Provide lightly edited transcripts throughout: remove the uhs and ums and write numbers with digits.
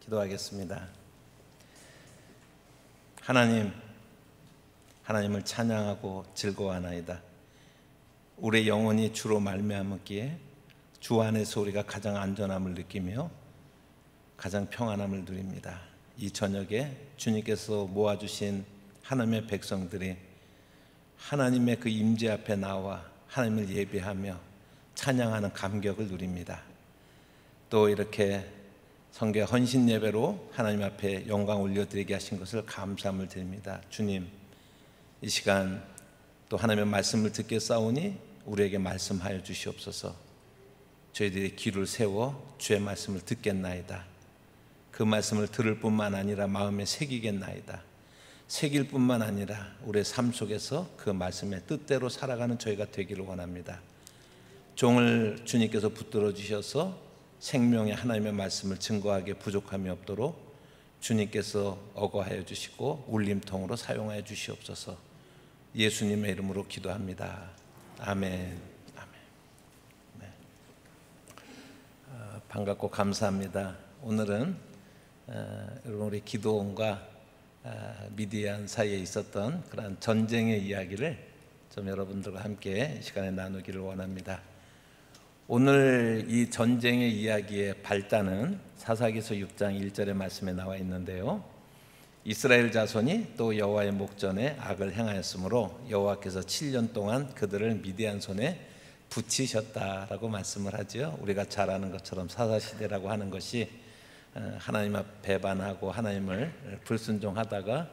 기도하겠습니다. 하나님을 찬양하고 즐거워하나이다. 우리의 영혼이 주로 말미암았기에 주 안에서 우리가 가장 안전함을 느끼며 가장 평안함을 누립니다. 이 저녁에 주님께서 모아주신 하나님의 백성들이 하나님의 그 임재 앞에 나와 하나님을 예배하며 찬양하는 감격을 누립니다. 또 이렇게 성교 헌신 예배로 하나님 앞에 영광 올려드리게 하신 것을 감사함을 드립니다. 주님, 이 시간 또 하나님의 말씀을 듣겠사오니 우리에게 말씀하여 주시옵소서. 저희들이 귀를 세워 주의 말씀을 듣겠나이다. 그 말씀을 들을 뿐만 아니라 마음에 새기겠나이다. 새길 뿐만 아니라 우리의 삶 속에서 그 말씀의 뜻대로 살아가는 저희가 되기를 원합니다. 종을 주님께서 붙들어 주셔서 생명의 하나님의 말씀을 증거하기에 부족함이 없도록 주님께서 어거하여 주시고 울림통으로 사용하여 주시옵소서. 예수님의 이름으로 기도합니다. 아멘. 네. 반갑고 감사합니다. 오늘은 여러분 우리 기도원과 미디안 사이에 있었던 그런 전쟁의 이야기를 좀 여러분들과 함께 이 시간에 나누기를 원합니다. 오늘 이 전쟁의 이야기의 발단은 사사기서 6장 1절의 말씀에 나와 있는데요, 이스라엘 자손이 또 여호와의 목전에 악을 행하였으므로 여호와께서 7년 동안 그들을 미디안 손에 붙이셨다라고 말씀을 하죠. 우리가 잘 아는 것처럼 사사시대라고 하는 것이 하나님 앞 배반하고 하나님을 불순종하다가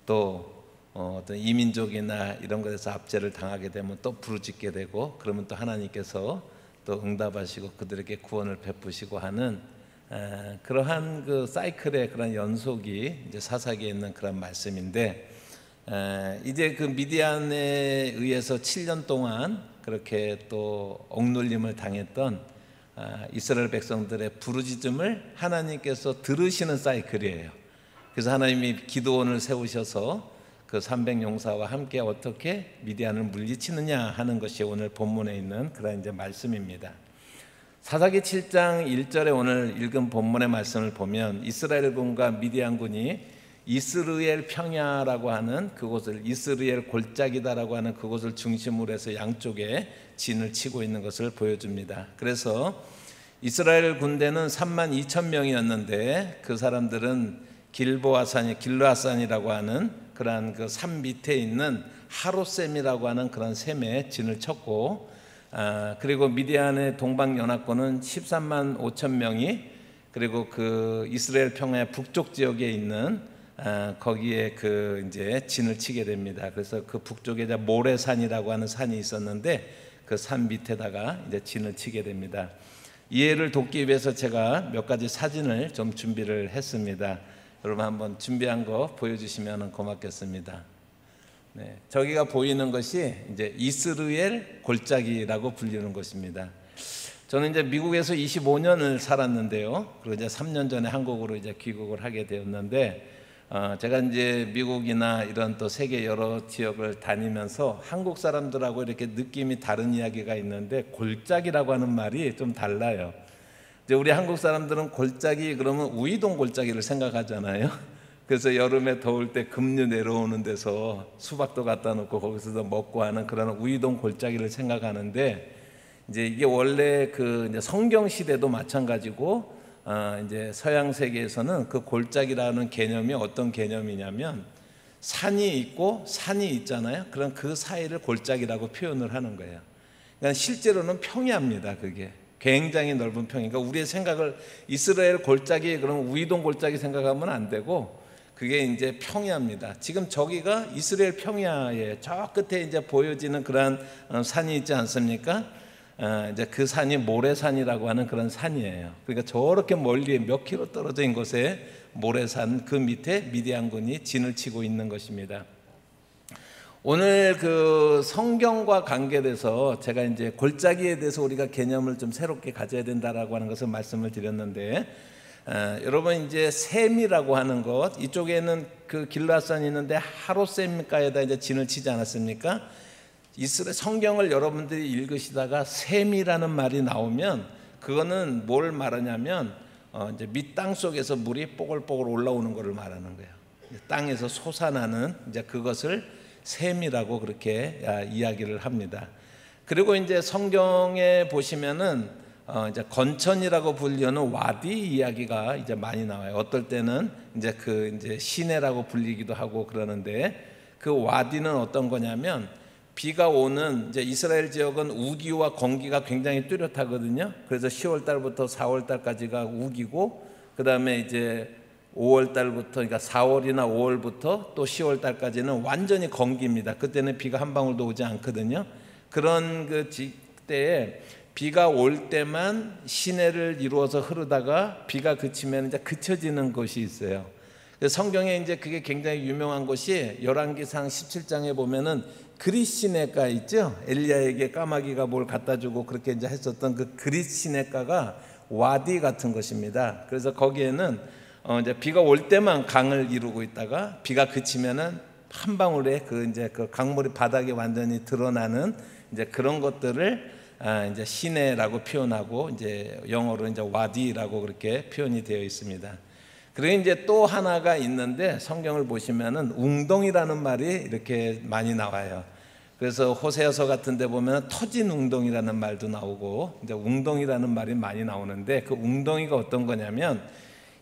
또 어떤 이민족이나 이런 것에서 압제를 당하게 되면 또 부르짖게 되고, 그러면 또 하나님께서 또 응답하시고 그들에게 구원을 베푸시고 하는 그러한 그 사이클의 그런 연속이 이제 사사기에 있는 그런 말씀인데, 이제 그 미디안에 의해서 7년 동안 그렇게 또 억눌림을 당했던 이스라엘 백성들의 부르짖음을 하나님께서 들으시는 사이클이에요. 그래서 하나님이 기드온을 세우셔서 그 300용사와 함께 어떻게 미디안을 물리치느냐 하는 것이 오늘 본문에 있는 그런 이제 말씀입니다. 사사기 7장 1절에 오늘 읽은 본문의 말씀을 보면 이스라엘 군과 미디안 군이 이스르엘 평야라고 하는 그곳을, 이스르엘 골짜기다라고 하는 그곳을 중심으로 해서 양쪽에 진을 치고 있는 것을 보여줍니다. 그래서 이스라엘 군대는 32,000명이었는데 그 사람들은 길르앗산이라고 하는 그러한 그 산 밑에 있는 하롯셈이라고 하는 그런 셈에 진을 쳤고, 그리고 미디안의 동방 연합군은 13만 5천 명이 그리고 그 이스라엘 평야의 북쪽 지역에 있는 거기에 그 이제 진을 치게 됩니다. 그래서 그 북쪽에 모래산이라고 하는 산이 있었는데 그 산 밑에다가 이제 진을 치게 됩니다. 이해를 돕기 위해서 제가 몇 가지 사진을 좀 준비를 했습니다. 여러분 한번 준비한 거 보여주시면 고맙겠습니다. 네, 저기가 보이는 것이 이제 이스르엘 골짜기라고 불리는 곳입니다. 저는 이제 미국에서 25년을 살았는데요. 그리고 이제 3년 전에 한국으로 이제 귀국을 하게 되었는데, 제가 이제 미국이나 이런 또 세계 여러 지역을 다니면서 한국 사람들하고 이렇게 느낌이 다른 이야기가 있는데, 골짜기라고 하는 말이 좀 달라요. 이제 우리 한국 사람들은 골짜기 그러면 우이동 골짜기를 생각하잖아요. 그래서 여름에 더울 때 급류 내려오는 데서 수박도 갖다 놓고 거기서도 먹고 하는 그런 우이동 골짜기를 생각하는데, 이제 이게 원래 그 이제 성경 시대도 마찬가지고, 이제 서양 세계에서는 그 골짜기라는 개념이 어떤 개념이냐면 산이 있고 산이 있잖아요. 그럼 그 사이를 골짜기라고 표현을 하는 거예요. 그러니까 실제로는 평야입니다. 그게 굉장히 넓은 평야. 그러니까 우리의 생각을 이스라엘 골짜기 그러면 우이동 골짜기 생각하면 안 되고, 그게 이제 평야입니다. 지금 저기가 이스라엘 평야에 저 끝에 이제 보여지는 그런 산이 있지 않습니까? 이제 그 산이 모래산이라고 하는 그런 산이에요. 그러니까 저렇게 멀리 몇 킬로 떨어져 있는 곳에 모래산 그 밑에 미디안군이 진을 치고 있는 것입니다. 오늘 그 성경과 관계돼서 제가 이제 골짜기에 대해서 우리가 개념을 좀 새롭게 가져야 된다라고 하는 것을 말씀을 드렸는데, 여러분 이제 셈이라고 하는 것, 이쪽에는 그 길르앗산이 있는데 하롯셈가에다 이제 진을 치지 않았습니까? 이스라엘 성경을 여러분들이 읽으시다가 셈이라는 말이 나오면 그거는 뭘 말하냐면 이제 밑땅 속에서 물이 뽀글뽀글 올라오는 것을 말하는 거예요. 땅에서 솟아나는 이제 그것을 샘이라고 그렇게 이야기를 합니다. 그리고 이제 성경에 보시면은 이제 건천이라고 불리는 와디 이야기가 이제 많이 나와요. 어떨 때는 이제 이제 시내라고 불리기도 하고 그러는데, 그 와디는 어떤 거냐면 비가 오는 이제 이스라엘 지역은 우기와 건기가 굉장히 뚜렷하거든요. 그래서 10월 달부터 4월 달까지가 우기고, 그다음에 이제 5월 달부터, 그러니까 4월이나 5월부터 또 10월 달까지는 완전히 건기입니다. 그때는 비가 한 방울도 오지 않거든요. 그런 그 때에 비가 올 때만 시내를 이루어서 흐르다가 비가 그치면 이제 그쳐지는 곳이 있어요. 성경에 이제 그게 굉장히 유명한 곳이 열왕기상 17장에 보면은 그릿 시내가 있죠. 엘리야에게 까마귀가 뭘 갖다 주고 그렇게 이제 했었던 그 그릿 시내가가 와디 같은 것입니다. 그래서 거기에는 이제 비가 올 때만 강을 이루고 있다가 비가 그치면은 한 방울에 이제 그 강물이 바닥에 완전히 드러나는 이제 그런 것들을 이제 시내라고 표현하고, 이제 영어로 이제 와디라고 그렇게 표현이 되어 있습니다. 그리고 이제 또 하나가 있는데 성경을 보시면은 웅덩이라는 말이 이렇게 많이 나와요. 그래서 호세아서 같은 데 보면 터진 웅덩이라는 말도 나오고 이제 웅덩이라는 말이 많이 나오는데, 그 웅덩이가 어떤 거냐면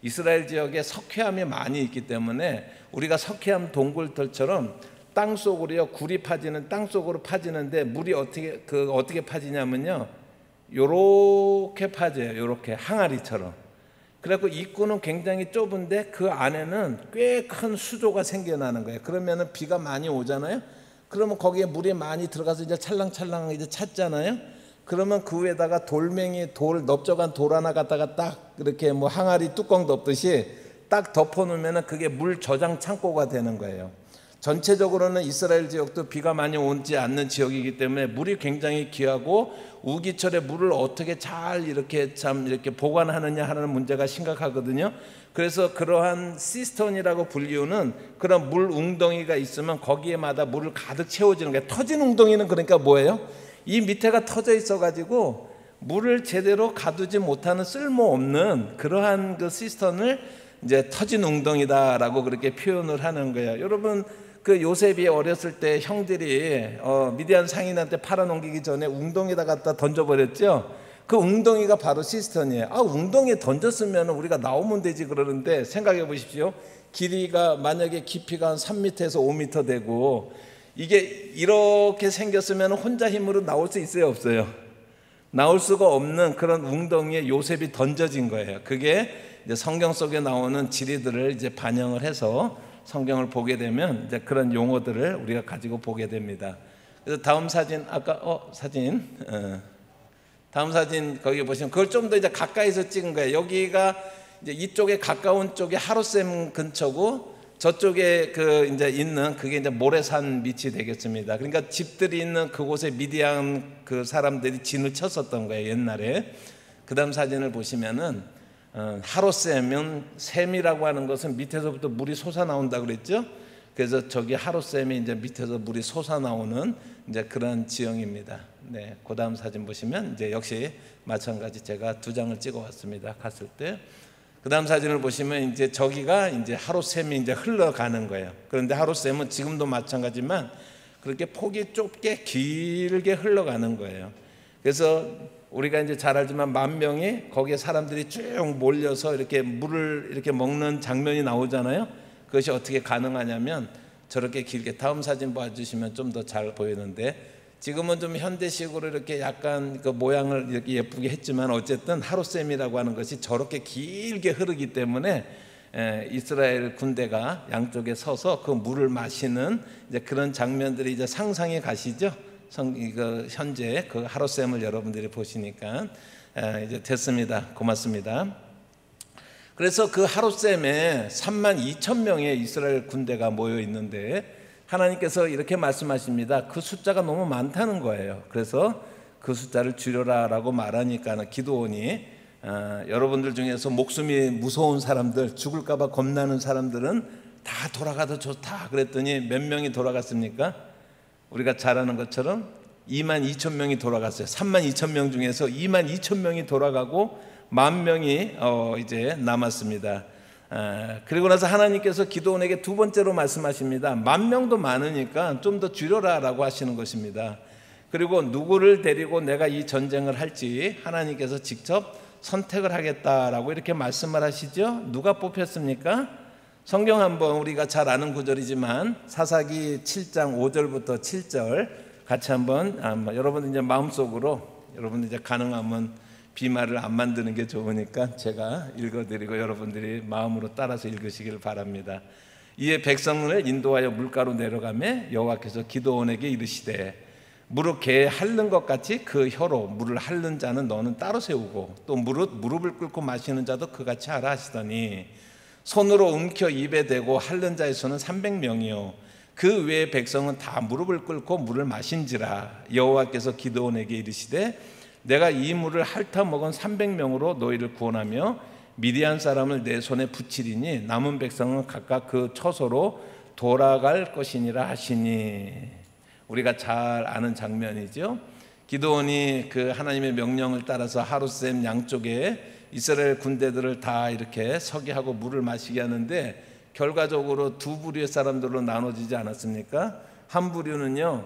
이스라엘 지역에 석회암이 많이 있기 때문에 우리가 석회암 동굴털처럼 땅 속으로요, 굴이 파지는 땅 속으로 파지는데 물이 어떻게 파지냐면요, 요렇게 파져요. 요렇게 항아리처럼. 그래갖고 입구는 굉장히 좁은데 그 안에는 꽤 큰 수조가 생겨나는 거예요. 그러면은 비가 많이 오잖아요. 그러면 거기에 물이 많이 들어가서 이제 찰랑찰랑 이제 찼잖아요. 그러면 그 위에다가 넓적한 돌 하나 갖다가 딱 이렇게 뭐 항아리 뚜껑 덮듯이 딱 덮어놓으면은 그게 물 저장 창고가 되는 거예요. 전체적으로는 이스라엘 지역도 비가 많이 오지 않는 지역이기 때문에 물이 굉장히 귀하고, 우기철에 물을 어떻게 잘 이렇게 보관하느냐 하는 문제가 심각하거든요. 그래서 그러한 시스톤이라고 불리우는 그런 물 웅덩이가 있으면 거기에마다 물을 가득 채워지는 거예요. 터진 웅덩이는 그러니까 뭐예요? 이 밑에가 터져 있어 가지고 물을 제대로 가두지 못하는 쓸모없는 그러한 그 시스톤을 이제 터진 웅덩이다라고 그렇게 표현을 하는 거예요. 여러분, 그 요셉이 어렸을 때 형들이 미디안 상인한테 팔아넘기기 전에 웅덩이에다 갖다 던져버렸죠. 그 웅덩이가 바로 시스턴이에요. 웅덩이에 던졌으면 우리가 나오면 되지 그러는데, 생각해 보십시오. 만약에 깊이가 한 3m에서 5m 되고 이게 이렇게 생겼으면 혼자 힘으로 나올 수 있어요, 없어요? 나올 수가 없는 그런 웅덩이에 요셉이 던져진 거예요. 그게 이제 성경 속에 나오는 진리들을 이제 반영을 해서 성경을 보게 되면 이제 그런 용어들을 우리가 가지고 보게 됩니다. 그래서 다음 사진, 다음 사진 거기 보시면 그걸 좀 더 이제 가까이서 찍은 거예요. 여기가 이제 이쪽에 가까운 쪽이 하루셈 근처고, 저쪽에 이제 있는 그게 이제 모래산 밑이 되겠습니다. 그러니까 집들이 있는 그곳에 미디안 그 사람들이 진을 쳤었던 거예요, 옛날에. 그 다음 사진을 보시면은 하루셈은, 샘이라고 하는 것은 밑에서부터 물이 솟아나온다 그랬죠. 그래서 저기 하루셈이 이제 밑에서 물이 솟아나오는 이제 그런 지형입니다. 네, 그 다음 사진 보시면 이제 역시 마찬가지 제가 2장을 찍어왔습니다. 갔을 때. 그 다음 사진을 보시면 이제 저기가 이제 하루셈이 이제 흘러가는 거예요. 그런데 하루셈은 지금도 마찬가지지만 그렇게 폭이 좁게 길게 흘러가는 거예요. 그래서 우리가 이제 잘 알지만 10,000명이 거기에 사람들이 쭉 몰려서 이렇게 물을 이렇게 먹는 장면이 나오잖아요. 그것이 어떻게 가능하냐면 저렇게 길게, 다음 사진 봐주시면 좀 더 잘 보이는데, 지금은 좀 현대식으로 이렇게 약간 그 모양을 이렇게 예쁘게 했지만 어쨌든 하루셈이라고 하는 것이 저렇게 길게 흐르기 때문에 이스라엘 군대가 양쪽에 서서 그 물을 마시는 이제 그런 장면들이 이제 상상이 가시죠. 현재 그 하루셈을 여러분들이 보시니까 이제 됐습니다. 고맙습니다. 그래서 그 하루셈에 32,000명의 이스라엘 군대가 모여 있는데 하나님께서 이렇게 말씀하십니다. 그 숫자가 너무 많다는 거예요. 그래서 그 숫자를 줄여라라고 말하니까 기드온이 여러분들 중에서 목숨이 무서운 사람들, 죽을까 봐 겁나는 사람들은 다 돌아가도 좋다 그랬더니 몇 명이 돌아갔습니까? 우리가 잘 아는 것처럼 22,000명이 돌아갔어요. 32,000명 중에서 22,000명이 돌아가고 10,000명이 이제 남았습니다. 그리고 나서 하나님께서 기드온에게 두 번째로 말씀하십니다. 10,000명도 많으니까 좀 더 줄여라라고 하시는 것입니다. 그리고 누구를 데리고 내가 이 전쟁을 할지 하나님께서 직접 선택을 하겠다라고 이렇게 말씀을 하시죠. 누가 뽑혔습니까? 성경 한번 우리가 잘 아는 구절이지만 사사기 7장 5절부터 7절 같이 한번 여러분 이제 마음속으로 여러분 이제 가능하면 비말을 안 만드는 게 좋으니까 제가 읽어드리고 여러분들이 마음으로 따라서 읽으시길 바랍니다. 이에 백성을 인도하여 물가로 내려가매 여호와께서 기드온에게 이르시되 무릇 개에 핥는 것 같이 그 혀로 물을 핥는 자는 너는 따로 세우고 또 무릎을 꿇고 마시는 자도 그같이 하라 하시더니 손으로 움켜 입에 대고 핥는 자의 수는 300명이요 그 외의 백성은 다 무릎을 꿇고 물을 마신지라. 여호와께서 기드온에게 이르시되 내가 이 물을 핥아 먹은 300명으로 너희를 구원하며 미디안 사람을 내 손에 붙이리니 남은 백성은 각각 그 처소로 돌아갈 것이니라 하시니. 우리가 잘 아는 장면이죠. 기드온이 그 하나님의 명령을 따라서 하룻셈 양쪽에 이스라엘 군대들을 다 이렇게 서게 하고 물을 마시게 하는데 결과적으로 두 부류의 사람들로 나눠지지 않았습니까? 한 부류는요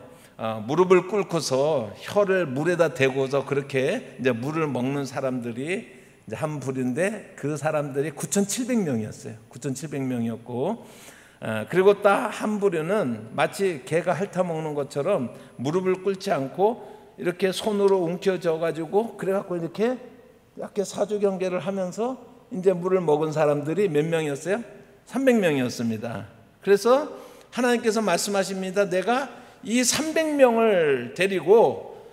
무릎을 꿇고서 혀를 물에다 대고서 그렇게 이제 물을 먹는 사람들이 이제 한 부류인데 그 사람들이 9,700명이었어요. 9,700명이었고 그리고 딱 한 부류는 마치 개가 핥아 먹는 것처럼 무릎을 꿇지 않고 이렇게 손으로 움켜쥐어 가지고 그래갖고 이렇게 사주 경계를 하면서 이제 물을 먹은 사람들이 몇 명이었어요? 300명이었습니다. 그래서 하나님께서 말씀하십니다. 내가 이 300명을 데리고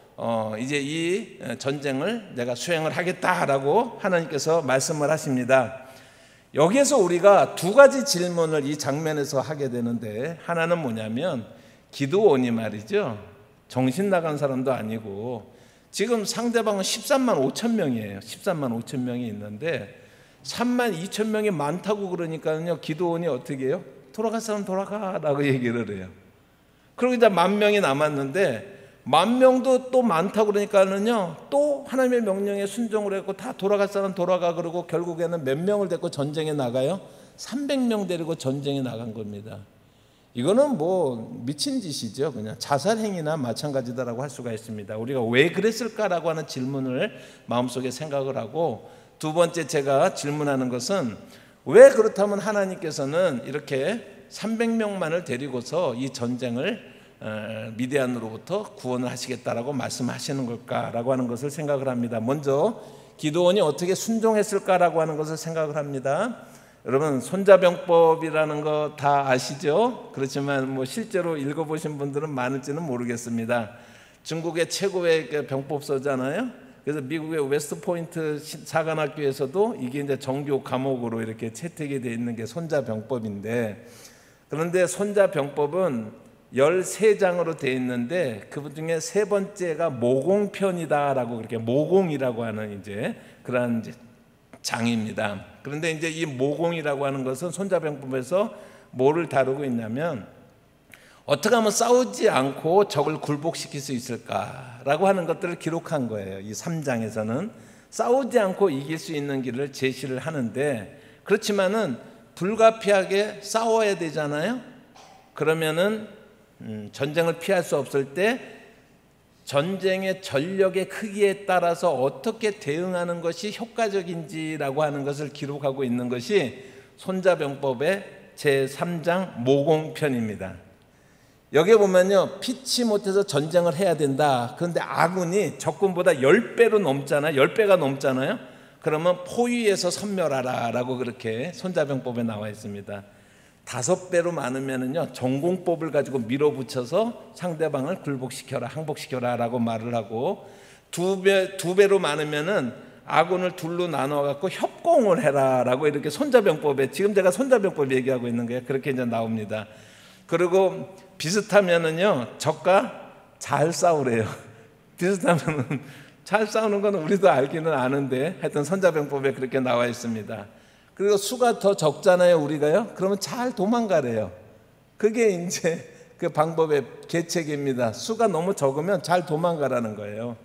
이제 이 전쟁을 내가 수행을 하겠다라고 하나님께서 말씀을 하십니다. 여기에서 우리가 두 가지 질문을 이 장면에서 하게 되는데 하나는 뭐냐면 기드온이 말이죠 정신 나간 사람도 아니고 지금 상대방은 13만 5천 명이에요. 13만 5천 명이 있는데 3만 2천 명이 많다고 그러니까요 기드온이 어떻게 해요? 돌아갈 사람 돌아가라고 얘기를 해요. 그리고 이제 10,000명이 남았는데 10,000명도 또 많다고 그러니까는요 또 하나님의 명령에 순종을 했고 다 돌아갈 사람 돌아가 그러고 결국에는 몇 명을 데리고 전쟁에 나가요? 300명 데리고 전쟁에 나간 겁니다. 이거는 뭐 미친 짓이죠. 그냥 자살행위나 마찬가지다라고 할 수가 있습니다. 우리가 왜 그랬을까라고 하는 질문을 마음속에 생각을 하고 두 번째 제가 질문하는 것은 왜 그렇다면 하나님께서는 이렇게 300명만을 데리고서 이 전쟁을 미디안으로부터 구원을 하시겠다라고 말씀하시는 걸까라고 하는 것을 생각을 합니다. 먼저 기드온이 어떻게 순종했을까라고 하는 것을 생각을 합니다. 여러분 손자병법이라는 거 다 아시죠? 그렇지만 뭐 실제로 읽어보신 분들은 많을지는 모르겠습니다. 중국의 최고의 병법서잖아요. 그래서 미국의 웨스트포인트 사관학교에서도 이게 이제 정규 과목으로 이렇게 채택이 되어 있는 게 손자병법인데 그런데 손자병법은 13장으로 되어 있는데 그 중에 세 번째가 모공편이다라고 그렇게 모공이라고 하는 이제 그런 이제 장입니다. 그런데 이제 이 모공이라고 하는 것은 손자병법에서 뭐를 다루고 있냐면 어떻게 하면 싸우지 않고 적을 굴복시킬 수 있을까라고 하는 것들을 기록한 거예요. 이 3장에서는 싸우지 않고 이길 수 있는 길을 제시를 하는데 그렇지만은 불가피하게 싸워야 되잖아요. 그러면은 전쟁을 피할 수 없을 때 전쟁의 전력의 크기에 따라서 어떻게 대응하는 것이 효과적인지라고 하는 것을 기록하고 있는 것이 손자병법의 제3장 모공편입니다. 여기에 보면요 피치 못해서 전쟁을 해야 된다. 그런데 아군이 적군보다 10배로 넘잖아요. 10배가 넘잖아요. 그러면 포위에서 섬멸하라 라고 그렇게 손자병법에 나와 있습니다. 5배로 많으면은요 전공법을 가지고 밀어붙여서 상대방을 굴복시켜라 항복시켜라 라고 말을 하고 2배로 많으면은 아군을 둘로 나눠 갖고 협공을 해라 라고 이렇게 손자병법에 지금 제가 손자병법 얘기하고 있는 거예요. 그렇게 이제 나옵니다. 그리고 비슷하면은요 적과 잘 싸우래요. 비슷하면은 잘 싸우는 건 우리도 알기는 아는데 하여튼 손자병법에 그렇게 나와 있습니다. 그리고 수가 더 적잖아요, 우리가요. 그러면 잘 도망가래요. 그게 이제 그 방법의 계책입니다. 수가 너무 적으면 잘 도망가라는 거예요.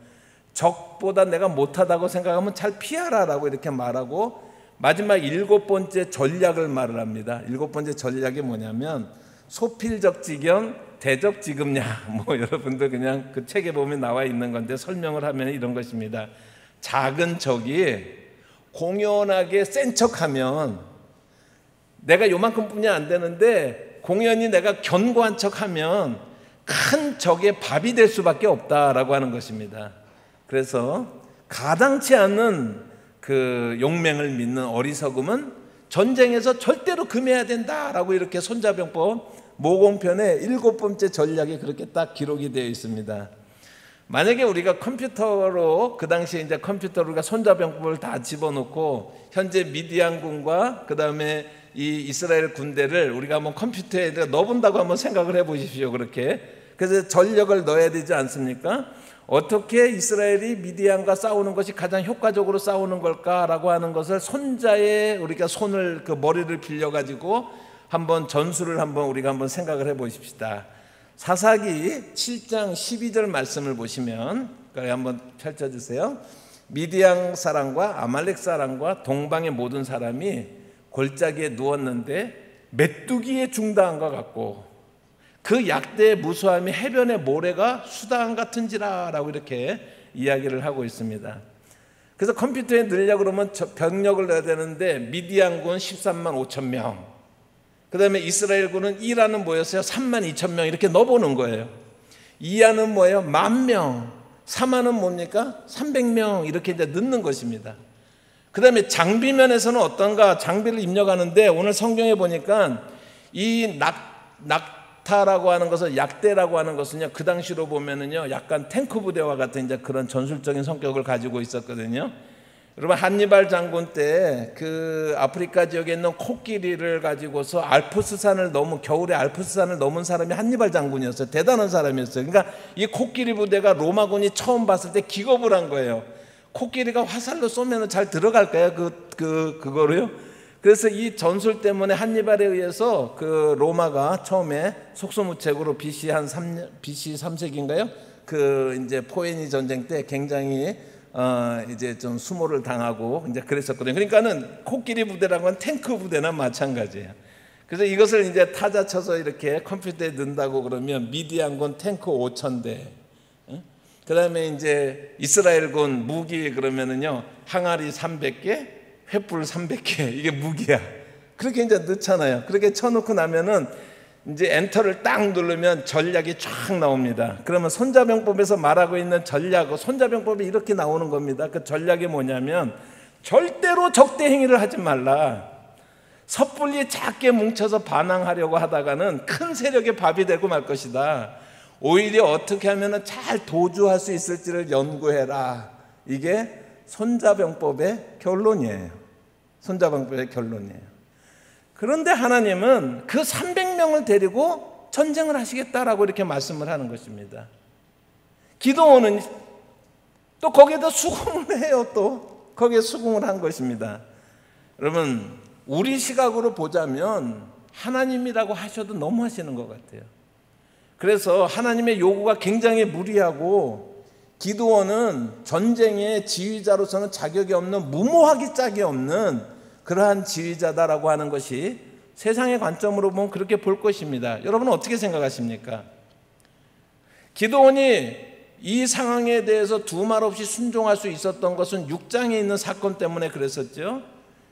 적보다 내가 못하다고 생각하면 잘 피하라라고 이렇게 말하고 마지막 7번째 전략을 말을 합니다. 7번째 전략이 뭐냐면 소필적지경 대적지급냐, 뭐 여러분들 그냥 그 책에 보면 나와 있는 건데 설명을 하면 이런 것입니다. 작은 적이 공연하게 센 척하면 내가 요만큼뿐이 안 되는데 공연히 내가 견고한 척하면 큰 적의 밥이 될 수밖에 없다라고 하는 것입니다. 그래서 가당치 않는 그 용맹을 믿는 어리석음은 전쟁에서 절대로 금해야 된다라고 이렇게 손자병법 모공편의 7번째 전략이 그렇게 딱 기록이 되어 있습니다. 만약에 우리가 컴퓨터로 그 당시에 이제 컴퓨터로 우리가 손자병법을 다 집어넣고 현재 미디안군과 그 다음에 이 이스라엘 군대를 우리가 한번 컴퓨터에 넣어본다고 한번 생각을 해보십시오. 그렇게 그래서 전력을 넣어야 되지 않습니까? 어떻게 이스라엘이 미디안과 싸우는 것이 가장 효과적으로 싸우는 걸까라고 하는 것을 손자의 우리가 손을 그 머리를 빌려 가지고 한번 전술을 한번 우리가 한번 생각을 해 보십시다. 사사기 7장 12절 말씀을 보시면 한번 펼쳐 주세요. 미디안 사람과 아말렉 사람과 동방의 모든 사람이 골짜기에 누웠는데 메뚜기에 중당한 것 같고 그 약대의 무수함이 해변의 모래가 수당 같은지라라고 이렇게 이야기를 하고 있습니다. 그래서 컴퓨터에 넣으려고 그러면 병력을 넣어야 되는데 미디안군 13만 5천 명, 그 다음에 이스라엘군은 2라는 뭐였어요? 3만 2천 명 이렇게 넣어보는 거예요. 2야는 뭐예요? 10,000명, 3화는 뭡니까? 300명 이렇게 이제 넣는 것입니다. 그 다음에 장비 면에서는 어떤가? 장비를 입력하는데 오늘 성경에 보니까 이 낙타라고 하는 것은 약대라고 하는 것은요, 그 당시로 보면은요, 약간 탱크 부대와 같은 이제 그런 전술적인 성격을 가지고 있었거든요. 여러분 한니발 장군 때 그 아프리카 지역에 있는 코끼리를 가지고서 알프스산을 겨울에 알프스산을 넘은 사람이 한니발 장군이었어요. 대단한 사람이었어요. 그러니까 이 코끼리 부대가 로마군이 처음 봤을 때 기겁을 한 거예요. 코끼리가 화살로 쏘면 잘 들어갈까요? 그거로요? 그래서 이 전술 때문에 한니발에 의해서 그 로마가 처음에 속수무책으로 BC 3세기인가요? 그 이제 포에니 전쟁 때 굉장히 이제 좀 수모를 당하고 이제 그랬었거든요. 그러니까는 코끼리 부대라는 건 탱크 부대나 마찬가지예요. 그래서 이것을 이제 타자 쳐서 이렇게 컴퓨터에 넣는다고 그러면 미디안군 탱크 5,000대, 그 다음에 이제 이스라엘군 무기 그러면은요 항아리 300개, 횃불 300개, 이게 무기야. 그렇게 이제 넣잖아요. 그렇게 쳐놓고 나면은 이제 엔터를 딱 누르면 전략이 쫙 나옵니다. 그러면 손자병법에서 말하고 있는 전략, 손자병법이 이렇게 나오는 겁니다. 그 전략이 뭐냐면 절대로 적대 행위를 하지 말라. 섣불리 작게 뭉쳐서 반항하려고 하다가는 큰 세력의 밥이 되고 말 것이다. 오히려 어떻게 하면 잘 도주할 수 있을지를 연구해라. 이게 손자병법의 결론이에요. 손자병법의 결론이에요. 그런데 하나님은 그 300명을 데리고 전쟁을 하시겠다라고 이렇게 말씀을 하는 것입니다. 기드온은 또 거기에다 수긍을 해요. 또 거기에 수긍을 한 것입니다. 여러분 우리 시각으로 보자면 하나님이라고 하셔도 너무 하시는 것 같아요. 그래서 하나님의 요구가 굉장히 무리하고 기드온은 전쟁의 지휘자로서는 자격이 없는, 무모하기 짝이 없는 그러한 지휘자다라고 하는 것이 세상의 관점으로 보면 그렇게 볼 것입니다. 여러분은 어떻게 생각하십니까? 기드온이 이 상황에 대해서 두말 없이 순종할 수 있었던 것은 6장에 있는 사건 때문에 그랬었죠.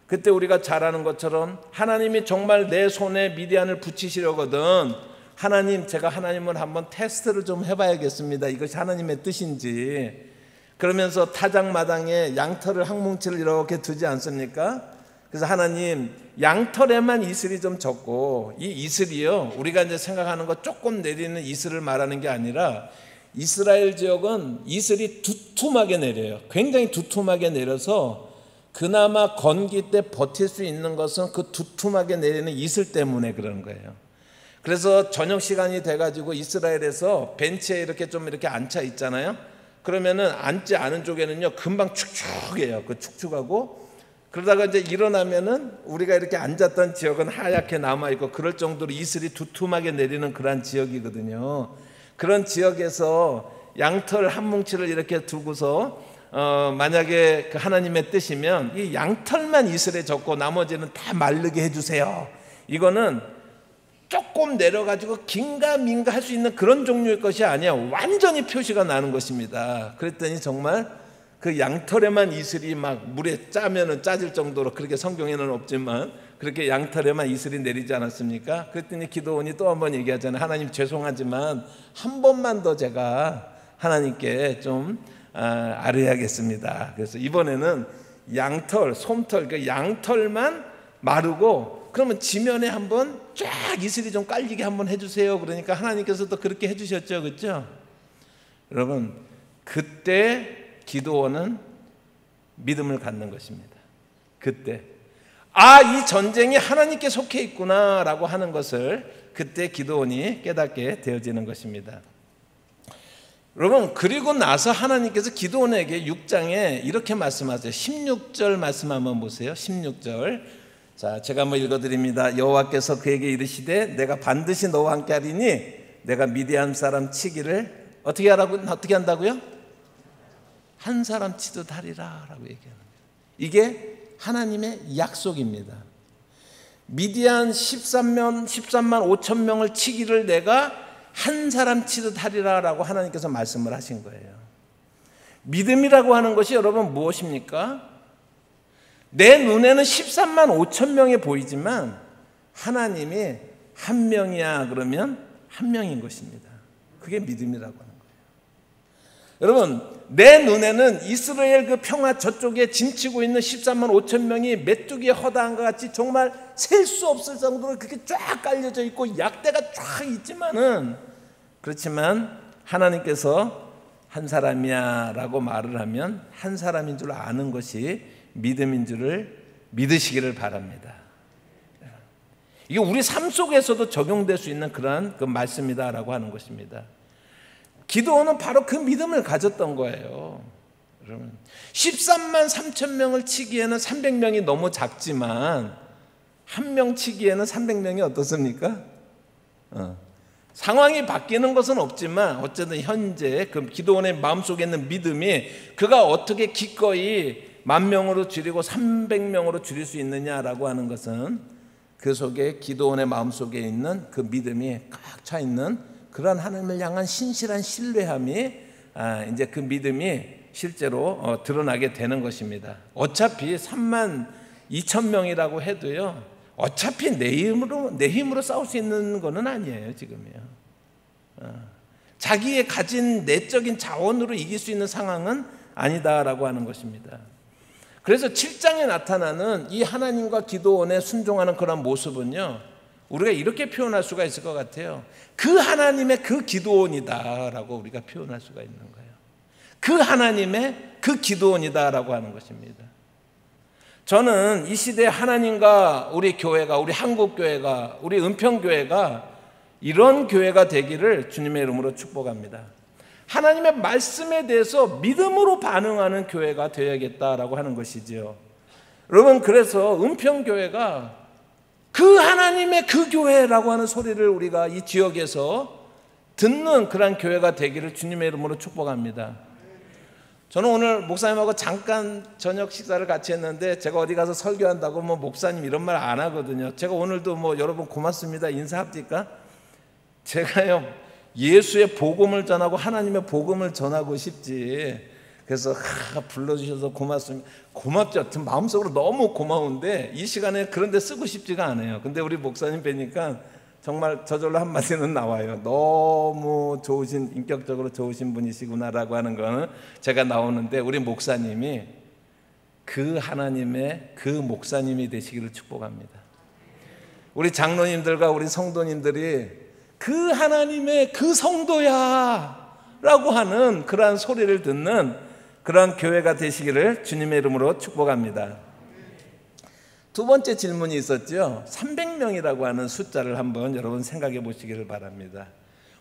그때 우리가 잘 아는 것처럼 하나님이 정말 내 손에 미디안을 붙이시려거든, 하나님, 제가 하나님을 한번 테스트를 좀 해봐야겠습니다. 이것이 하나님의 뜻인지. 그러면서 타작마당에 양털을 한 뭉치를 이렇게 두지 않습니까? 그래서 하나님, 양털에만 이슬이 좀 적고, 이 이슬이요, 우리가 이제 생각하는 것 조금 내리는 이슬을 말하는 게 아니라 이스라엘 지역은 이슬이 두툼하게 내려요. 굉장히 두툼하게 내려서 그나마 건기 때 버틸 수 있는 것은 그 두툼하게 내리는 이슬 때문에 그런 거예요. 그래서 저녁 시간이 돼가지고 이스라엘에서 벤치에 이렇게 좀 이렇게 앉아 있잖아요. 그러면은 앉지 않은 쪽에는요 금방 축축해요. 그 축축하고 그러다가 이제 일어나면은 우리가 이렇게 앉았던 지역은 하얗게 남아 있고 그럴 정도로 이슬이 두툼하게 내리는 그런 지역이거든요. 그런 지역에서 양털 한 뭉치를 이렇게 두고서 만약에 그 하나님의 뜻이면 이 양털만 이슬에 젓고 나머지는 다 마르게 해주세요. 이거는 조금 내려가지고 긴가민가 할 수 있는 그런 종류의 것이 아니야. 완전히 표시가 나는 것입니다. 그랬더니 정말 그 양털에만 이슬이 막 물에 짜면은 짜질 정도로, 그렇게 성경에는 없지만 그렇게 양털에만 이슬이 내리지 않았습니까? 그랬더니 기도원이 또 한 번 얘기하잖아요. 하나님 죄송하지만 한 번만 더 제가 하나님께 좀 아뢰야겠습니다. 그래서 이번에는 양털, 솜털, 그 양털만 마르고 그러면 지면에 한번 쫙 이슬이 좀 깔리게 한번 해주세요. 그러니까 하나님께서도 그렇게 해주셨죠, 그렇죠? 여러분, 그때 기도원은 믿음을 갖는 것입니다. 그때 이 전쟁이 하나님께 속해 있구나라고 하는 것을 그때 기도원이 깨닫게 되어지는 것입니다. 여러분, 그리고 나서 하나님께서 기도원에게 6장에 이렇게 말씀하세요. 16절 말씀 한번 보세요. 16절. 자, 제가 한번 읽어드립니다. 여호와께서 그에게 이르시되 내가 반드시 너와 함께 하리니 내가 미디안 사람 치기를 어떻게 한다고요? 한 사람 치듯 하리라 라고 얘기하는 거예요. 이게 하나님의 약속입니다. 미디안 13만 5천 명을 치기를 내가 한 사람 치듯 하리라 라고 하나님께서 말씀을 하신 거예요. 믿음이라고 하는 것이 여러분 무엇입니까? 내 눈에는 13만 5천 명이 보이지만 하나님이 한 명이야 그러면 한 명인 것입니다. 그게 믿음이라고 하는 거예요. 여러분, 내 눈에는 이스라엘 그 평화 저쪽에 짐치고 있는 13만 5천 명이 메뚜기의 허다한 것 같이 정말 셀 수 없을 정도로 그렇게 쫙 깔려져 있고 약대가 쫙 있지만은, 그렇지만 하나님께서 한 사람이야 라고 말을 하면 한 사람인 줄 아는 것이 믿음인 줄을 믿으시기를 바랍니다. 이게 우리 삶 속에서도 적용될 수 있는 그러한 그 말씀이다 라고 하는 것입니다. 기도원은 바로 그 믿음을 가졌던 거예요. 여러분, 13만 3천 명을 치기에는 300명이 너무 작지만 한 명 치기에는 300명이 어떻습니까? 상황이 바뀌는 것은 없지만 어쨌든 현재 그 기도원의 마음속에 있는 믿음이 그가 어떻게 기꺼이 10,000명으로 줄이고 300명으로 줄일 수 있느냐라고 하는 것은 그 속에 기도원의 마음속에 있는 그 믿음이 꽉 차 있는 그런 하나님을 향한 신실한 신뢰함이 이제 그 믿음이 실제로 드러나게 되는 것입니다. 어차피 3만 2천 명이라고 해도요, 어차피 내 힘으로 싸울 수 있는 것은 아니에요. 지금이요. 자기의 가진 내적인 자원으로 이길 수 있는 상황은 아니다라고 하는 것입니다. 그래서 7장에 나타나는 이 하나님과 기도원에 순종하는 그런 모습은요, 우리가 이렇게 표현할 수가 있을 것 같아요. 그 하나님의 그 기도원이다라고 우리가 표현할 수가 있는 거예요. 그 하나님의 그 기도원이다라고 하는 것입니다. 저는 이 시대에 하나님과 우리 교회가, 우리 한국교회가, 우리 은평교회가 이런 교회가 되기를 주님의 이름으로 축복합니다. 하나님의 말씀에 대해서 믿음으로 반응하는 교회가 되어야겠다라고 하는 것이지요. 여러분, 그래서 은평교회가 그 하나님의 그 교회라고 하는 소리를 우리가 이 지역에서 듣는 그런 교회가 되기를 주님의 이름으로 축복합니다. 저는 오늘 목사님하고 잠깐 저녁 식사를 같이 했는데, 제가 어디 가서 설교한다고 목사님 이런 말 안 하거든요. 제가 오늘도 여러분 고맙습니다 인사합니까? 제가요, 예수의 복음을 전하고 하나님의 복음을 전하고 싶지. 그래서 불러주셔서 고맙습니다. 고맙죠. 마음속으로 너무 고마운데 이 시간에 그런 데 쓰고 싶지가 않아요. 근데 우리 목사님 뵈니까 정말 저절로 한마디는 나와요. 너무 좋으신, 인격적으로 좋으신 분이시구나라고 하는 거는 제가 나오는데, 우리 목사님이 그 하나님의 그 목사님이 되시기를 축복합니다. 우리 장로님들과 우리 성도님들이 그 하나님의 그 성도야 라고 하는 그러한 소리를 듣는 그러한 교회가 되시기를 주님의 이름으로 축복합니다. 두 번째 질문이 있었죠. 300명이라고 하는 숫자를 한번 여러분 생각해 보시기를 바랍니다.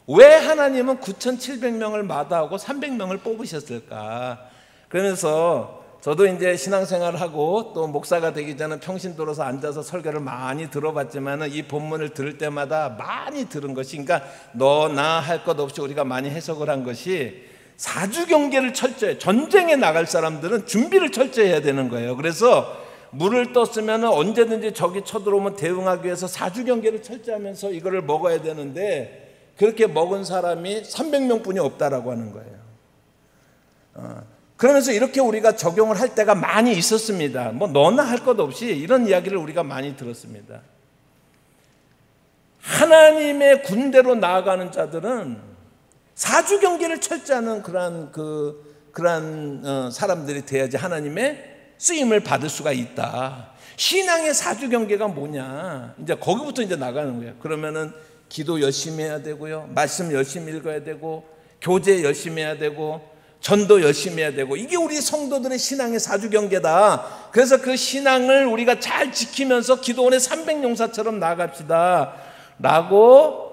왜 하나님은 9,700명을 마다하고 300명을 뽑으셨을까? 그러면서 저도 이제 신앙생활을 하고 또 목사가 되기 전에 평신도로서 앉아서 설교를 많이 들어봤지만 이 본문을 들을 때마다 많이 들은 것이, 그러니까 너 나 할 것 없이 우리가 많이 해석을 한 것이, 사주 경계를 철저히, 전쟁에 나갈 사람들은 준비를 철저히 해야 되는 거예요. 그래서 물을 떴으면 언제든지 적이 쳐들어오면 대응하기 위해서 사주 경계를 철저하면서 이거를 먹어야 되는데, 그렇게 먹은 사람이 300명뿐이 없다라고 하는 거예요. 그러면서 이렇게 우리가 적용을 할 때가 많이 있었습니다. 뭐 너나 할 것 없이 이런 이야기를 우리가 많이 들었습니다. 하나님의 군대로 나아가는 자들은 사주 경계를 철저하는 그러한 사람들이 돼야지 하나님의 쓰임을 받을 수가 있다. 신앙의 사주 경계가 뭐냐? 이제 거기부터 이제 나가는 거예요. 그러면은 기도 열심히 해야 되고요, 말씀 열심히 읽어야 되고, 교제 열심히 해야 되고, 전도 열심히 해야 되고, 이게 우리 성도들의 신앙의 사주 경계다. 그래서 그 신앙을 우리가 잘 지키면서 기도원의 300용사처럼 나아갑시다 라고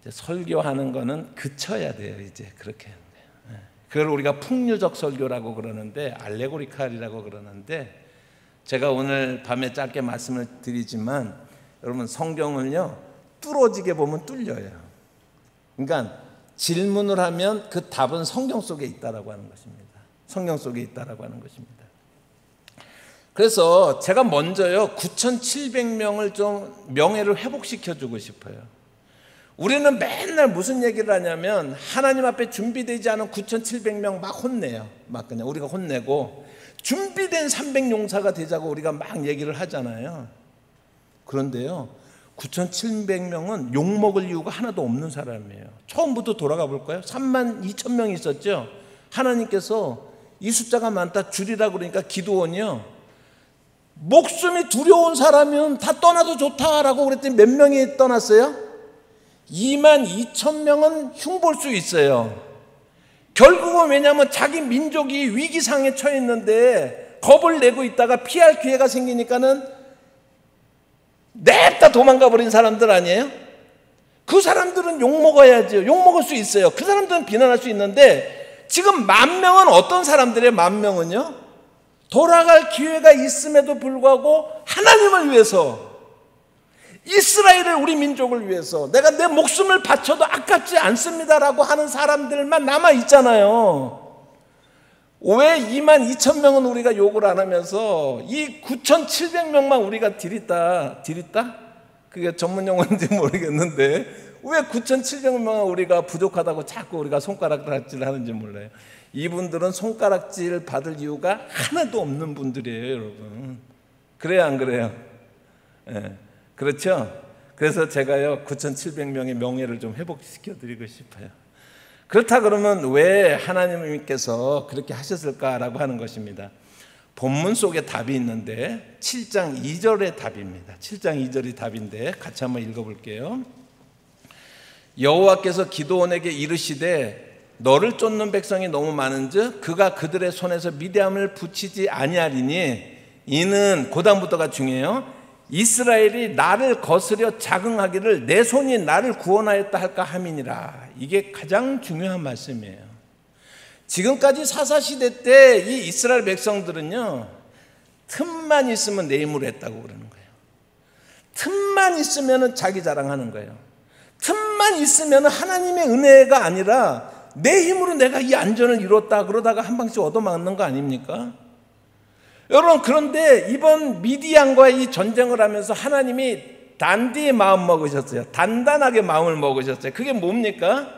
이제 설교하는 거는 그쳐야 돼요. 이제 그렇게 그걸 우리가 풍류적 설교라고 그러는데, 알레고리칼이라고 그러는데, 제가 오늘 밤에 짧게 말씀을 드리지만 여러분, 성경을요 뚫어지게 보면 뚫려요. 그러니까 질문을 하면 그 답은 성경 속에 있다라고 하는 것입니다. 성경 속에 있다라고 하는 것입니다. 그래서 제가 먼저요 9,700명을 좀 명예를 회복시켜 주고 싶어요. 우리는 맨날 무슨 얘기를 하냐면 하나님 앞에 준비되지 않은 9,700명 막 혼내요. 막 그냥 우리가 혼내고, 준비된 300용사가 되자고 우리가 막 얘기를 하잖아요. 그런데요 9,700명은 욕먹을 이유가 하나도 없는 사람이에요. 처음부터 돌아가 볼까요? 32,000명이 있었죠. 하나님께서 이 숫자가 많다 줄이라고 그러니까 기드온이요, 목숨이 두려운 사람은 다 떠나도 좋다라고 그랬더니 몇 명이 떠났어요? 22,000명은 흉볼 수 있어요. 결국은 왜냐하면 자기 민족이 위기상에 처해 있는데 겁을 내고 있다가 피할 기회가 생기니까는 냅다 도망가 버린 사람들 아니에요? 그 사람들은 욕먹어야죠. 욕먹을 수 있어요. 그 사람들은 비난할 수 있는데, 지금 10,000명은 어떤 사람들이에요? 10,000명은요 돌아갈 기회가 있음에도 불구하고 하나님을 위해서, 이스라엘을, 우리 민족을 위해서 내가 내 목숨을 바쳐도 아깝지 않습니다라고 하는 사람들만 남아 있잖아요. 왜 22,000명은 우리가 욕을 안 하면서 이 9,700명만 우리가 디릿다? 그게 전문 용어인지 모르겠는데 왜 9,700명은 우리가 부족하다고 자꾸 우리가 손가락질을 하는지 몰라요. 이분들은 손가락질 받을 이유가 하나도 없는 분들이에요, 여러분. 그래요, 안 그래요? 네. 그렇죠? 그래서 제가요 9,700명의 명예를 좀 회복시켜 드리고 싶어요. 그렇다 그러면 왜 하나님께서 그렇게 하셨을까라고 하는 것입니다. 본문 속에 답이 있는데 7장 2절의 답입니다. 7장 2절이 답인데 같이 한번 읽어볼게요. 여호와께서 기드온에게 이르시되 너를 쫓는 백성이 너무 많은즉 그가 그들의 손에서 미디암을 붙이지 아니하리니, 이는 그 다음부터가 중요해요. 이스라엘이 나를 거스려 자긍하기를 내 손이 나를 구원하였다 할까 함이니라. 이게 가장 중요한 말씀이에요. 지금까지 사사시대 때 이 이스라엘 백성들은요 틈만 있으면 내 힘으로 했다고 그러는 거예요. 틈만 있으면 자기 자랑하는 거예요. 틈만 있으면 하나님의 은혜가 아니라 내 힘으로 내가 이 안전을 이뤘다 그러다가 한 방씩 얻어맞는 거 아닙니까? 여러분, 그런데 이번 미디안과의 이 전쟁을 하면서 하나님이 단디의 마음 먹으셨어요. 단단하게 마음을 먹으셨어요. 그게 뭡니까?